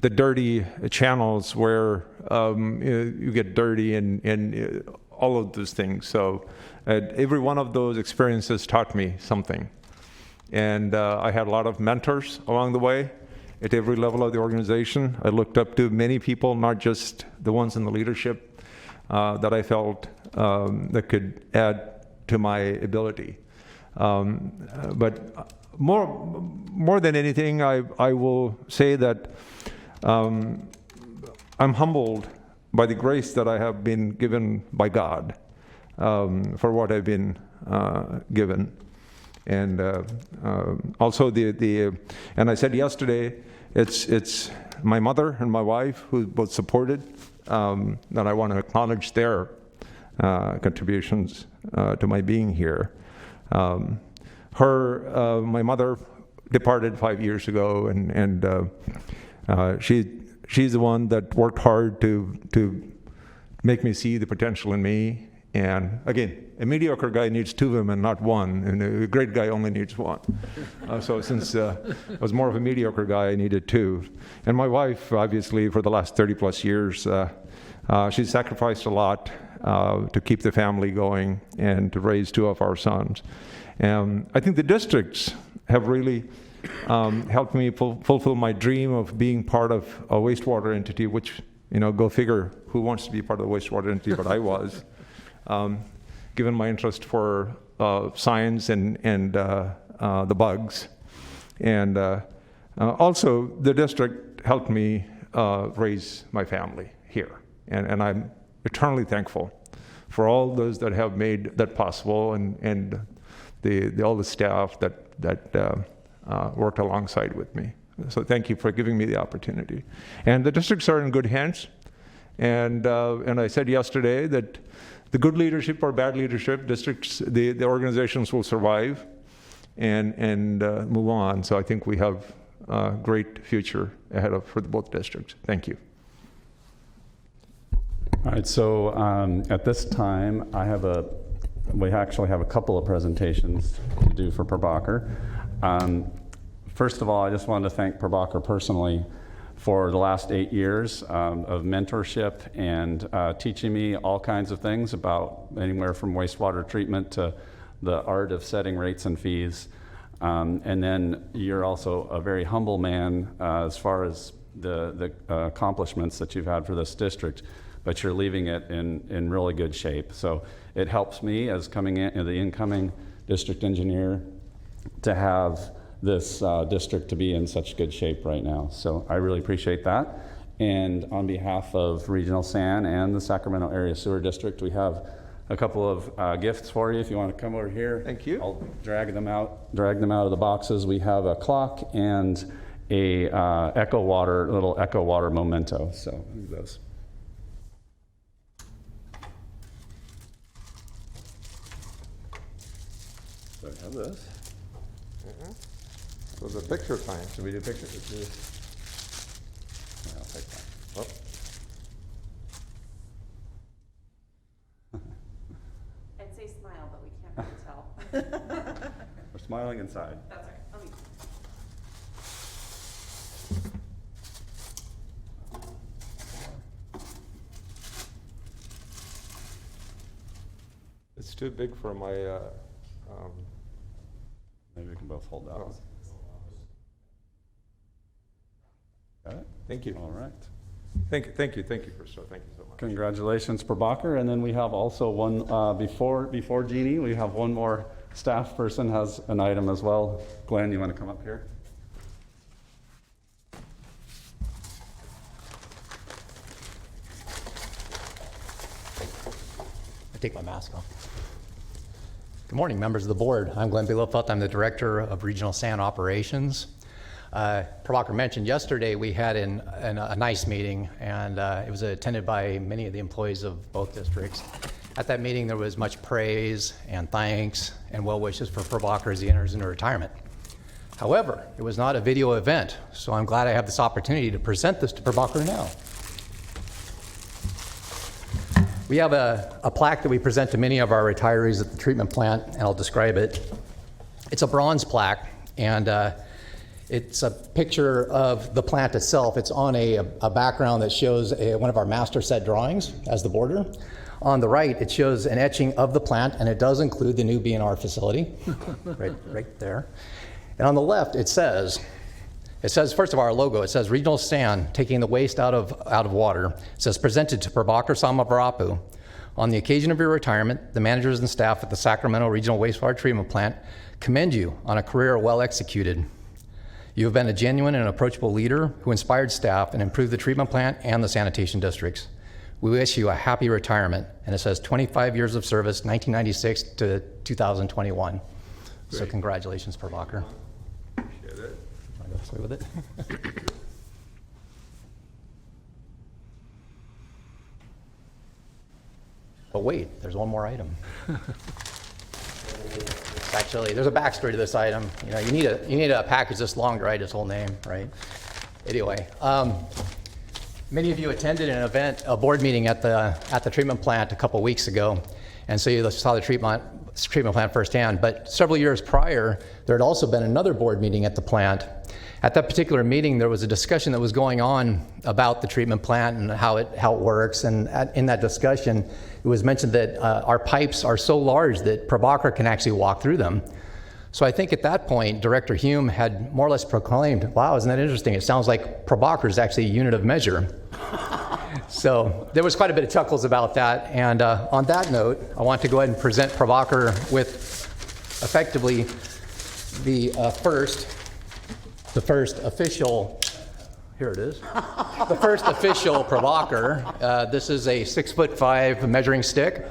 dirty channels where you get dirty and all of those things. So every one of those experiences taught me something. And I had a lot of mentors along the way at every level of the organization. I looked up to many people, not just the ones in the leadership that I felt that could add to my ability. But more than anything, I will say that I'm humbled by the grace that I have been given by God for what I've been given. And also and I said yesterday, it's my mother and my wife who both supported, that I want to acknowledge their contributions to my being here. My mother departed 5 years ago, and she's the one that worked hard to make me see the potential in me. And again, a mediocre guy needs 2 women, not 1, and a great guy only needs 1. So since I was more of a mediocre guy, I needed 2. And my wife, obviously, for the last 30 plus years, she sacrificed a lot to keep the family going and to raise 2 of our sons. And I think the districts have really helped me fulfill my dream of being part of a wastewater entity, which, go figure who wants to be part of the wastewater entity, but I was. Given my interest for science and the bugs. And also, the district helped me raise my family here. And I'm eternally thankful for all those that have made that possible, and all the staff that worked alongside with me. So thank you for giving me the opportunity. And the districts are in good hands. And I said yesterday that the good leadership or bad leadership, districts, the organizations will survive and move on. So I think we have a great future ahead for both districts. Thank you. All right, so at this time, we actually have a couple of presentations to do for Prabhakar. First of all, I just wanted to thank Prabhakar personally for the last 8 years of mentorship and teaching me all kinds of things about anywhere from wastewater treatment to the art of setting rates and fees. And then you're also a very humble man as far as the accomplishments that you've had for this district, but you're leaving it in really good shape. So it helps me as the incoming district engineer to have this district to be in such good shape right now. So I really appreciate that. And on behalf of Regional SAN and the Sacramento Area Sewer District, we have a couple of gifts for you if you want to come over here. Thank you. I'll drag them out of the boxes. We have a clock and a little Echo Water memento. So leave those. So I have this. So the picture time. Should we do pictures? I'll take that. Oh. I'd say smile, but we can't really tell. We're smiling inside. That's right. Let me. It's too big for my. Maybe we can both hold that. Oh. Got it? Thank you. All right. Thank you, Christo. Thank you so much. Congratulations, Prabhakar. And then we have also one, before Jeannie, we have one more staff person has an item as well. Glenn, you want to come up here? I take my mask off. Good morning, members of the board. I'm Glenn Bielefeld. I'm the Director of Regional SAN Operations. Prabhakar mentioned yesterday we had a nice meeting, and it was attended by many of the employees of both districts. At that meeting, there was much praise and thanks and well wishes for Prabhakar as he enters into retirement. However, it was not a video event, so I'm glad I have this opportunity to present this to Prabhakar now. We have a plaque that we present to many of our retirees at the treatment plant, and I'll describe it. It's a bronze plaque, and it's a picture of the plant itself. It's on a background that shows one of our master set drawings as the border. On the right, it shows an etching of the plant, and it does include the new B&R facility, right there. And on the left, it says, first of all, our logo, it says Regional San, taking the waste out of water. It says, presented to Prabhakar Samavarapu. On the occasion of your retirement, the managers and staff at the Sacramento Regional Wastewater Treatment Plant commend you on a career well executed. You have been a genuine and approachable leader who inspired staff and improved the treatment plant and the sanitation districts. We wish you a happy retirement. And it says 25 years of service, 1996 to 2021. Great. So congratulations, Prabhakar. Appreciate it. Want to go play with it? But wait, there's one more item. Actually, there's a backstory to this item. You know, you need a package this long to write its whole name, right? Anyway, many of you attended an event, a board meeting at the treatment plant a couple weeks ago, and so you saw the treatment plant firsthand. But several years prior, there had also been another board meeting at the plant. At that particular meeting, there was a discussion that was going on about the treatment plant and how it works. And in that discussion, it was mentioned that our pipes are so large that Prabhakar can actually walk through them. So I think at that point, Director Hume had more or less proclaimed, wow, isn't that interesting? It sounds like Prabhakar is actually a unit of measure. So there was quite a bit of chuckles about that. And on that note, I want to go ahead and present Prabhakar with effectively the first official, here it is, the first official Prabhakar. This is a 6'5" measuring stick.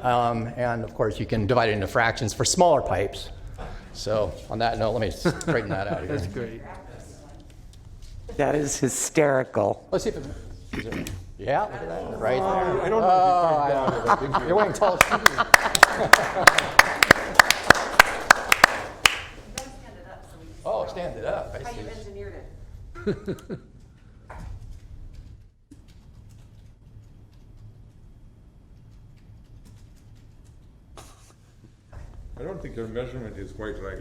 And of course, you can divide it into fractions for smaller pipes. So on that note, let me straighten that out here. That's great. That is hysterical. Let's see if it, yeah, look at that, right there. I don't know if you can You're wearing tall shoes. Oh, stand it up. I How see. you engineered it. I don't think your measurement is quite right.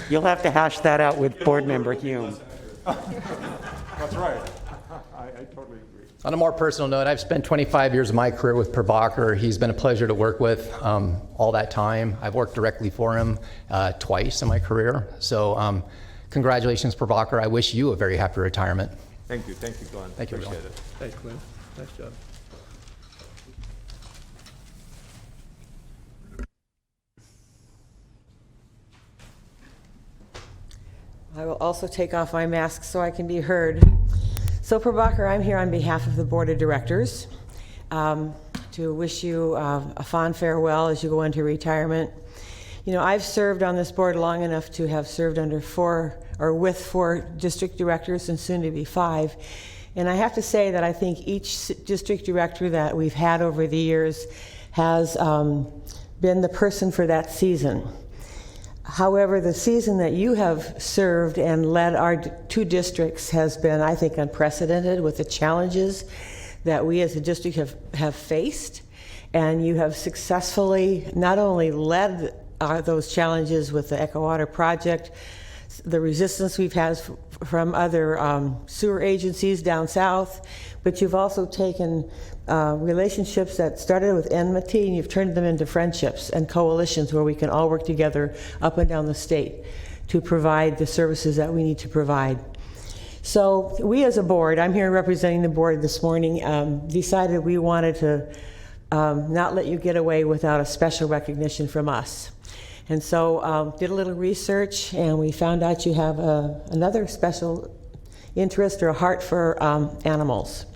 You'll have to hash that out with board member Hume. That's right. I totally agree. On a more personal note, I've spent 25 years of my career with Prabhakar. He's been a pleasure to work with all that time. I've worked directly for him twice in my career. So congratulations, Prabhakar. I wish you a very happy retirement. Thank you, Glenn. Thank you, Appreciate Glenn. it. Thanks, Glenn. Nice job. I will also take off my mask so I can be heard. So Prabhakar, I'm here on behalf of the Board of Directors to wish you a fond farewell as you go into retirement. You know, I've served on this board long enough to have served under with four district directors and soon to be 5. And I have to say that I think each district director that we've had over the years has been the person for that season. However, the season that you have served and led our 2 districts has been, I think, unprecedented with the challenges that we as a district have faced. And you have successfully not only led those challenges with the Echo Water project, the resistance we've had from other sewer agencies down south, but you've also taken relationships that started with enmity and you've turned them into friendships and coalitions where we can all work together up and down the state to provide the services that we need to provide. So we as a board, I'm here representing the board this morning, decided we wanted to not let you get away without a special recognition from us. And so did a little research and we found out you have another special interest or a heart for animals,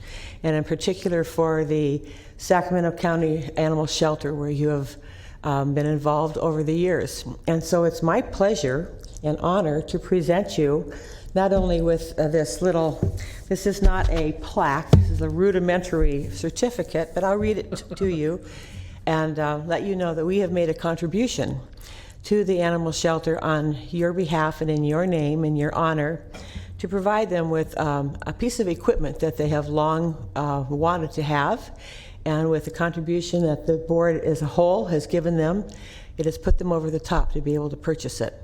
and in particular for the Sacramento County Animal Shelter, where you have been involved over the years. And so it's my pleasure and honor to present you not only with this is not a plaque, this is a rudimentary certificate, but I'll read it to you and let you know that we have made a contribution to the animal shelter on your behalf and in your name, in your honor, to provide them with a piece of equipment that they have long wanted to have, and with the contribution that the board as a whole has given them, it has put them over the top to be able to purchase it.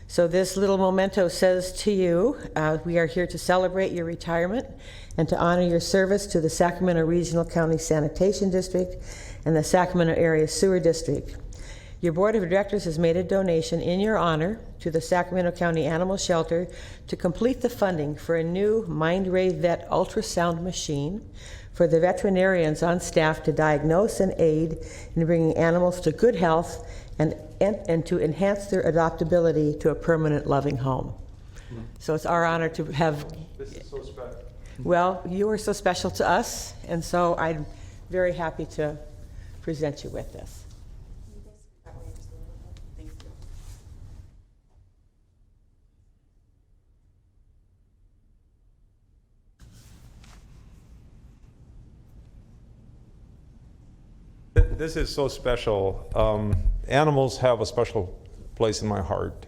So this little memento says to you, we are here to celebrate your retirement and to honor your service to the Sacramento Regional County Sanitation District and the Sacramento Area Sewer District. Your board of directors has made a donation in your honor to the Sacramento County Animal Shelter to complete the funding for a new Mindray Vet ultrasound machine for the veterinarians on staff to diagnose and aid in bringing animals to good health and to enhance their adoptability to a permanent loving home. So it's our honor to have. This is so special. Well, you are so special to us, and so I'm very happy to present you with this. This is so special. Animals have a special place in my heart,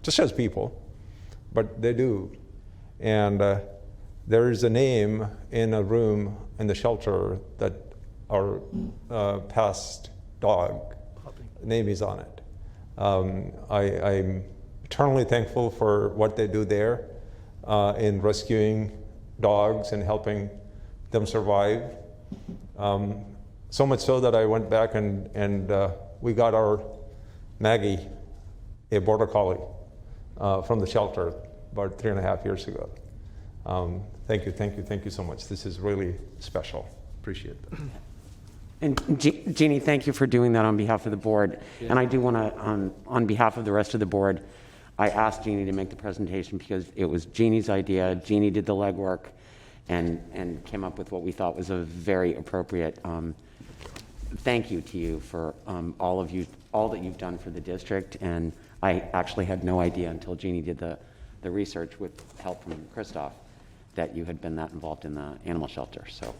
just as people, but they do. And there is a name in a room in the shelter that our past dog name is on it. I'm eternally thankful for what they do there in rescuing dogs and helping them survive. So much so that I went back and we got our Maggie, a border collie, from the shelter about 3.5 years ago. Thank you so much. This is really special. Appreciate that. And Jeannie, thank you for doing that on behalf of the board. And I do want to, on behalf of the rest of the board, I asked Jeannie to make the presentation because it was Jeannie's idea. Jeannie did the legwork and came up with what we thought was a very appropriate thank you to you for all that you've done for the district. And I actually had no idea until Jeannie did the research with help from Christoph that you had been that involved in the animal shelter. So,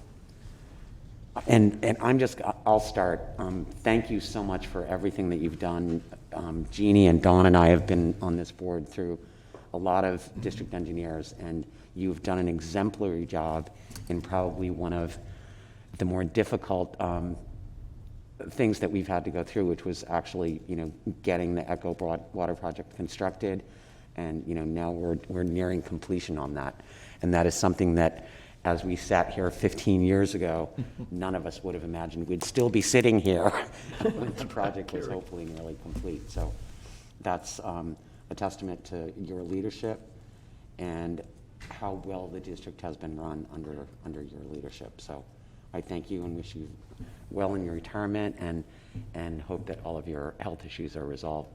and I'll start. Thank you so much for everything that you've done. Jeannie and Dawn and I have been on this board through a lot of district engineers, and you've done an exemplary job in probably one of the more difficult things that we've had to go through, which was actually, getting the Echo Water Project constructed, and now we're nearing completion on that, and that is something that, as we sat here 15 years ago, none of us would have imagined we'd still be sitting here when the project was hopefully nearly complete. So that's a testament to your leadership and how well the district has been run under your leadership. So I thank you and wish you well in your retirement, and hope that all of your health issues are resolved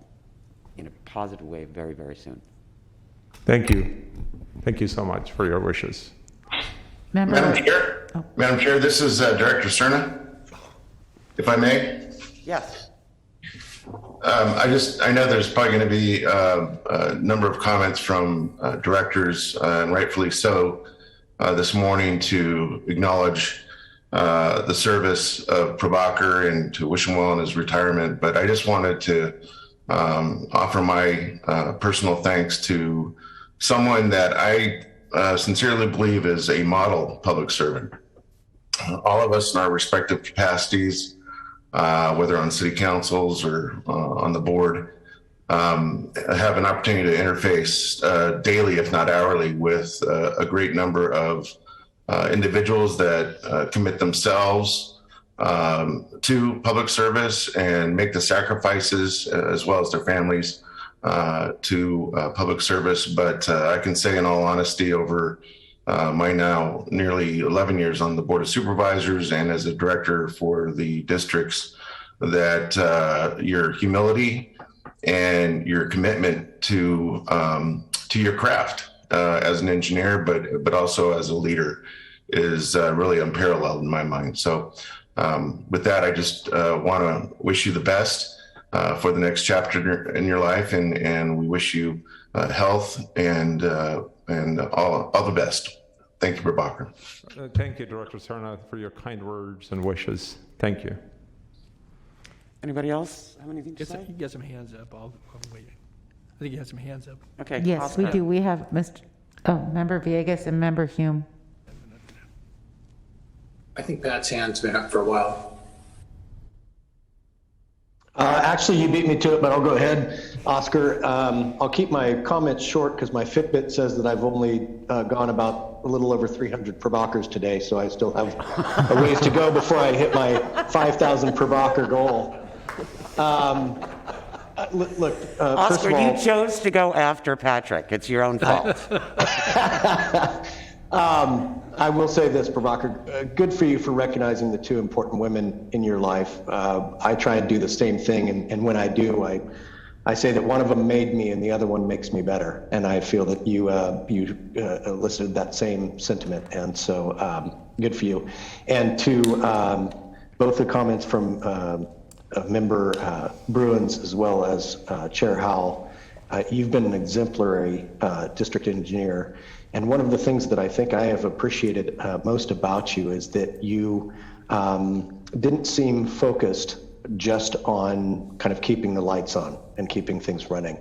in a positive way very, very soon. Thank you. Thank you so much for your wishes. Madam Chair, this is Director Cerna, if I may. Yes. I know there's probably going to be a number of comments from directors, and rightfully so, this morning to acknowledge the service of Prabhakar and to wish him well in his retirement. But I just wanted to offer my personal thanks to someone that I sincerely believe is a model public servant. All of us in our respective capacities, whether on city councils or on the board, have an opportunity to interface daily, if not hourly, with a great number of individuals that commit themselves to public service and make the sacrifices, as well as their families, to public service. But I can say in all honesty, over my now nearly 11 years on the Board of Supervisors and as a director for the districts, that your humility and your commitment to your craft as an engineer, but also as a leader, is really unparalleled in my mind. So With that, I just want to wish you the best for the next chapter in your life, and we wish you health and all the best. Thank you, Prabhakar. Thank you, Director Sarnath, for your kind words and wishes. Thank you. Anybody else have anything to Yes, say? you got some hands up. I'll wait. I think you have some hands up. Okay. Yes, Oscar. we do. We have Member Villegas and Member Hume. I think Pat's hand's been up for a while. Actually, you beat me to it, but I'll go ahead. Oscar, I'll keep my comments short because my Fitbit says that I've only gone about a little over 300 Prabhakars today, so I still have a ways to go before I hit my 5,000 Prabhakar goal. Look, Oscar, first of all, you chose to go after Patrick. It's your own fault. I will say this, Prabhakar, good for you for recognizing the two important women in your life. I try and do the same thing, and when I do, I say that one of them made me and the other one makes me better. And I feel that you elicited that same sentiment, and so good for you. And to both the comments from Member Bruins as well as Chair Howell, you've been an exemplary district engineer. And one of the things that I think I have appreciated most about you is that you didn't seem focused just on kind of keeping the lights on and keeping things running.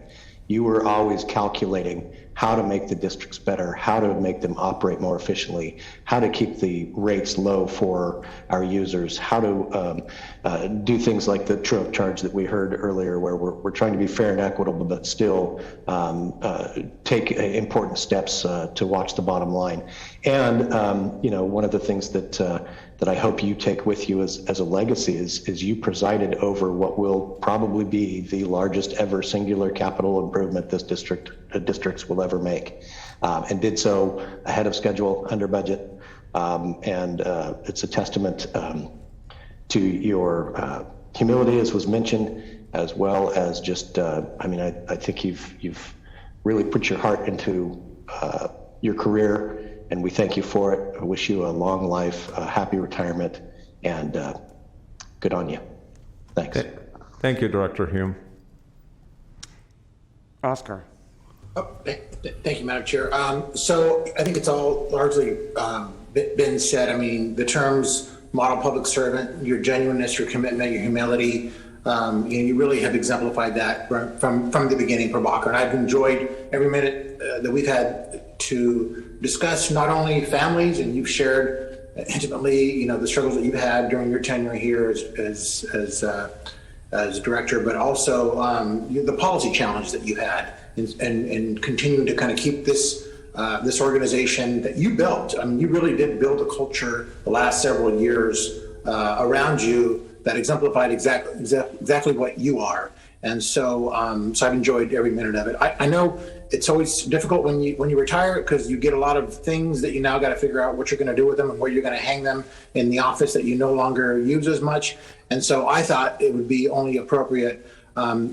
You were always calculating how to make the districts better, how to make them operate more efficiently, how to keep the rates low for our users, how to do things like the true-up charge that we heard earlier, where we're trying to be fair and equitable, but still take important steps to watch the bottom line. And one of the things that I hope you take with you as a legacy is you presided over what will probably be the largest ever singular capital improvement this districts will ever make, and did so ahead of schedule, under budget, and it's a testament to your humility, as was mentioned, as well as just I think you've really put your heart into your career, and we thank you for it. I wish you a long life, a happy retirement, and good on you. Thanks. Thank you, Director Hume. Oscar. Oh, thank you, Madam Chair. So I think it's all largely been said. I mean, the terms model public servant, your genuineness, your commitment, your humility, you really have exemplified that from the beginning, Prabhakar. And I've enjoyed every minute that we've had to discuss not only families, and you've shared intimately, the struggles that you've had during your tenure here as director, but also the policy challenge that you had, and continuing to kind of keep this organization that you built. I mean, you really did build a culture the last several years around you that exemplified exactly what you are. And so, so I've enjoyed every minute of it. I know it's always difficult when you retire, because you get a lot of things that you now got to figure out what you're going to do with them and where you're going to hang them in the office that you no longer use as much. And so I thought it would be only appropriate,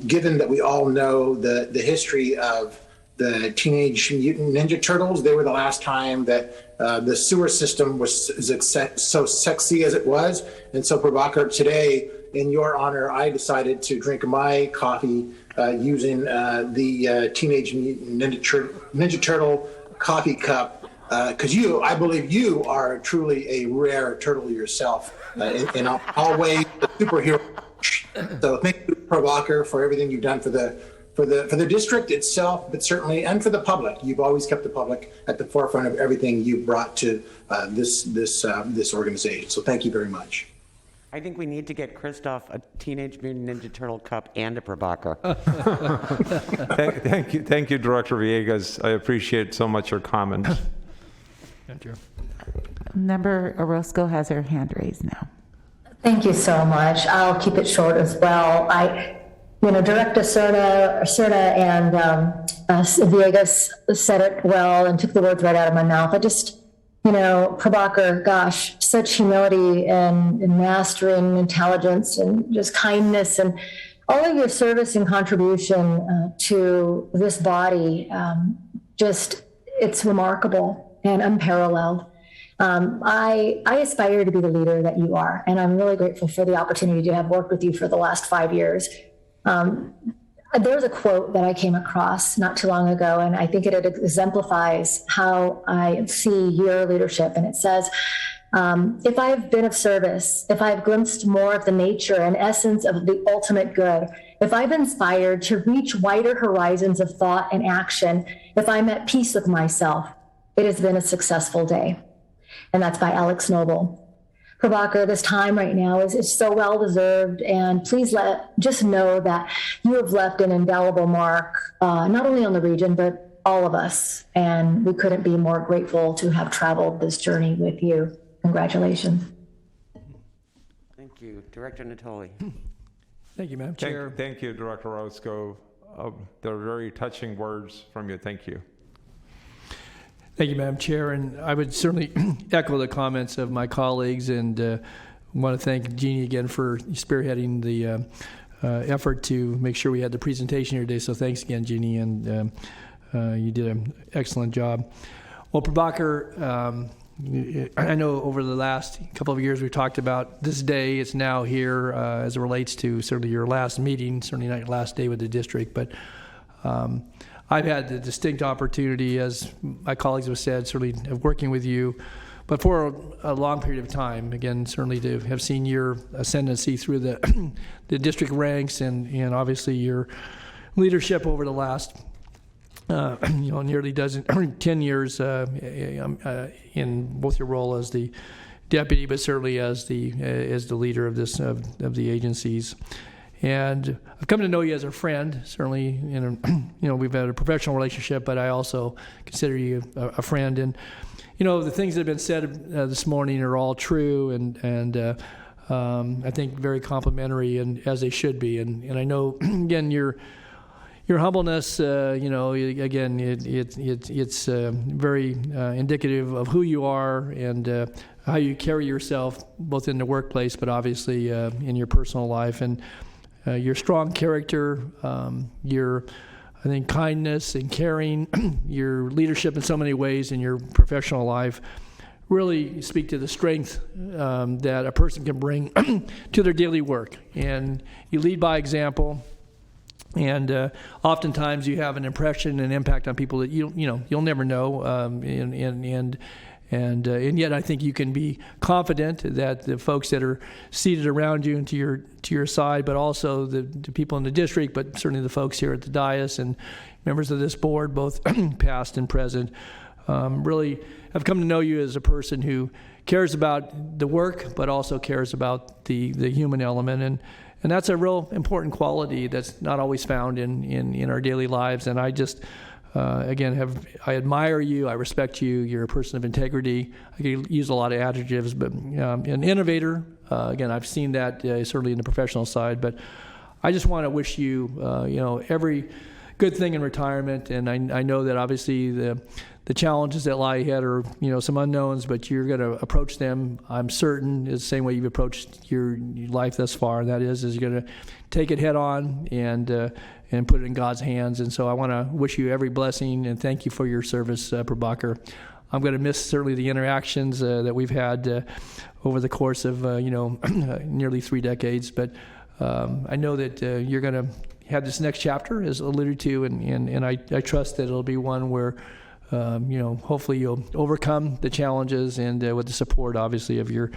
given that we all know the history of the Teenage Mutant Ninja Turtles. They were the last time that the sewer system was so sexy as it was. And so, Prabhakar, today, in your honor, I decided to drink my coffee using the Teenage Mutant Ninja Turtle coffee cup, because I believe you are truly a rare turtle yourself, in all ways, a superhero. So thank you, Prabhakar, for everything you've done for the district itself, but certainly, and for the public. You've always kept the public at the forefront of everything you've brought to this organization. So thank you very much. I think we need to get Christoph a Teenage Mutant Ninja Turtle cup and a Prabhakar. Thank you, Director Villegas. I appreciate so much your comments. Thank you. Member Orozco has her hand raised now. Thank you so much. I'll keep it short as well. Director Serna and Villegas said it well and took the words right out of my mouth. Prabhakar, gosh, such humility and mastering intelligence and just kindness, and all of your service and contribution to this body, it's remarkable and unparalleled. I aspire to be the leader that you are, and I'm really grateful for the opportunity to have worked with you for the last 5 years. There's a quote that I came across not too long ago, and I think it exemplifies how I see your leadership. And it says, if I've been of service, if I've glimpsed more of the nature and essence of the ultimate good, if I've inspired to reach wider horizons of thought and action, if I'm at peace with myself, it has been a successful day. And that's by Alex Noble. Prabhakar, this time right now is so well deserved, and please just know that you have left an indelible mark, not only on the region, but all of us. And we couldn't be more grateful to have traveled this journey with you. Congratulations. Thank you. Director Natoli. Thank you, Madam Chair. Thank you, Director Roscoe. They're very touching words from you. Thank you. Thank you, Madam Chair, and I would certainly echo the comments of my colleagues, and want to thank Jeannie again for spearheading the effort to make sure we had the presentation here today. So thanks again, Jeannie, and you did an excellent job. Well, Prabhakar, I know over the last couple of years we've talked about this day. It's now here as it relates to certainly your last meeting, certainly not your last day with the district, but I've had the distinct opportunity, as my colleagues have said, certainly of working with you, but for a long period of time, again, certainly to have seen your ascendancy through the district ranks and obviously your leadership over the last nearly 10 years in both your role as the deputy, but certainly as the leader of the agencies. And I've come to know you as a friend, certainly, we've had a professional relationship, but I also consider you a friend. And, the things that have been said this morning are all true and I think very complimentary, and as they should be. And I know, again, your humbleness, again, it's very indicative of who you are and how you carry yourself, both in the workplace, but obviously in your personal life. And your strong character, your, I think, kindness and caring, your leadership in so many ways in your professional life really speak to the strength that a person can bring to their daily work. And you lead by example. And oftentimes you have an impression and impact on people that you'll never know, and yet I think you can be confident that the folks that are seated around you and to your side, but also the people in the district, but certainly the folks here at the dais and members of this board, both past and present, really have come to know you as a person who cares about the work, but also cares about the human element. And that's a real important quality that's not always found in our daily lives. And I just, again, I admire you. I respect you. You're a person of integrity. I could use a lot of adjectives, but an innovator. Again, I've seen that certainly in the professional side. But I just want to wish you, every good thing in retirement. And I know that obviously the challenges that lie ahead are, some unknowns, but you're going to approach them, I'm certain, is the same way you've approached your life thus far. And that is you're going to take it head on and put it in God's hands. And so I want to wish you every blessing and thank you for your service, Prabhakar. I'm going to miss certainly the interactions that we've had over the course of, nearly 3 decades. But I know that you're going to have this next chapter, as alluded to, and I trust that it'll be one where hopefully you'll overcome the challenges and with the support, obviously, of your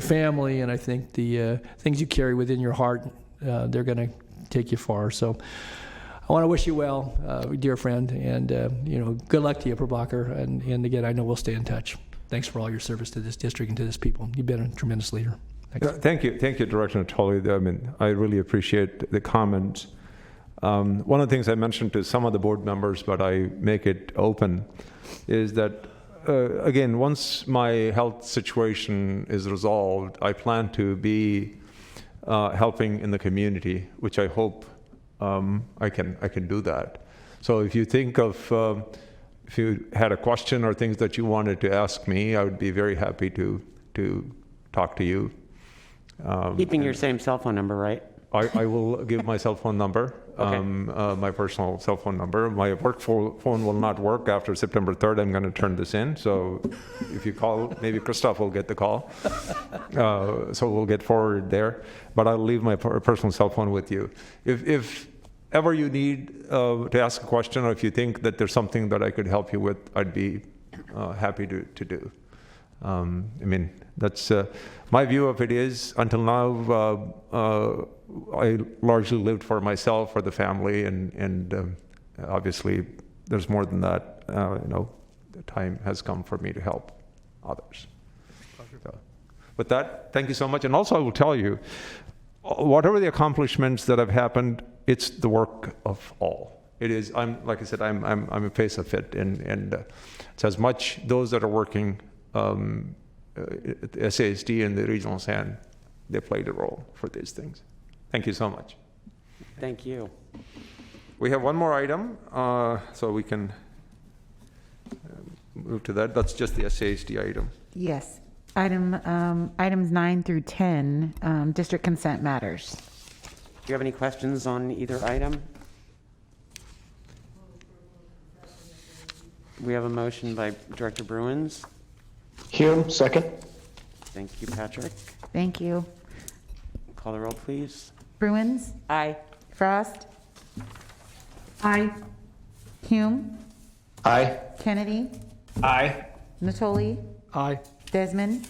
family. And I think the things you carry within your heart, they're going to take you far. So I want to wish you well, dear friend, and good luck to you, Prabhakar. And again, I know we'll stay in touch. Thanks for all your service to this district and to this people. You've been a tremendous leader. Thank you, Director Natoli. I mean, I really appreciate the comments. One of the things I mentioned to some of the board members, but I make it open, is that, again, once my health situation is resolved, I plan to be helping in the community, which I hope I can do that. So if you think of, if you had a question or things that you wanted to ask me, I would be very happy to talk to you. Keeping your same cell phone number, right? I will give my cell phone number, my personal cell phone number. My work phone will not work after September 3rd. I'm going to turn this in. So if you call, maybe Christoph will get the call. So we'll get forward there. But I'll leave my personal cell phone with you. If ever you need to ask a question, or if you think that there's something that I could help you with, I'd be happy to do. I mean, that's my view of it is, until now, I largely lived for myself, for the family, and obviously there's more than that. The time has come for me to help others. So, with that, thank you so much. And also I will tell you, whatever the accomplishments that have happened, it's the work of all. It is, like I said, I'm a face of it, and it's as much those that are working SASD and the regional SAN, they played a role for these things. Thank you so much. Thank you. We have one more item, so we can move to that. That's just the SASD item. Yes. Items 9 through 10, district consent matters. Do you have any questions on either item? We have a motion by Director Bruins. Hume, second. Thank you, Patrick. Thank you. Call the roll, please. Bruins? Aye. Frost? Aye. Hume? Aye. Kennedy? Aye. Natoli? Aye. Desmond?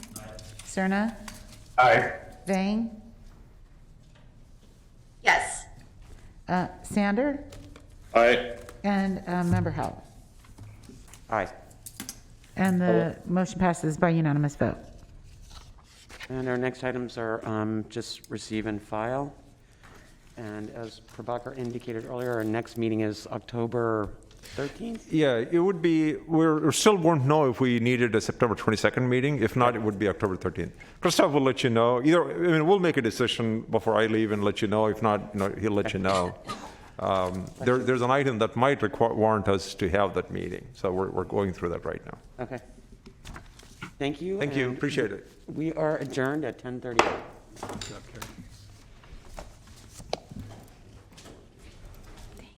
Cerna? Aye. Vang? Yes. Sander? Aye. And Member Howell. Aye. And the motion passes by unanimous vote. And our next items are just receive and file. And as Prabhakar indicated earlier, our next meeting is October 13th? Yeah, it would be, we still won't know if we needed a September 22nd meeting. If not, it would be October 13th. Christoph will let you know. We'll make a decision before I leave and let you know. If not, he'll let you know. There's an item that might warrant us to have that meeting. So we're going through that right now. Okay. Thank you. Thank you. and Appreciate it. We are adjourned at 10:38.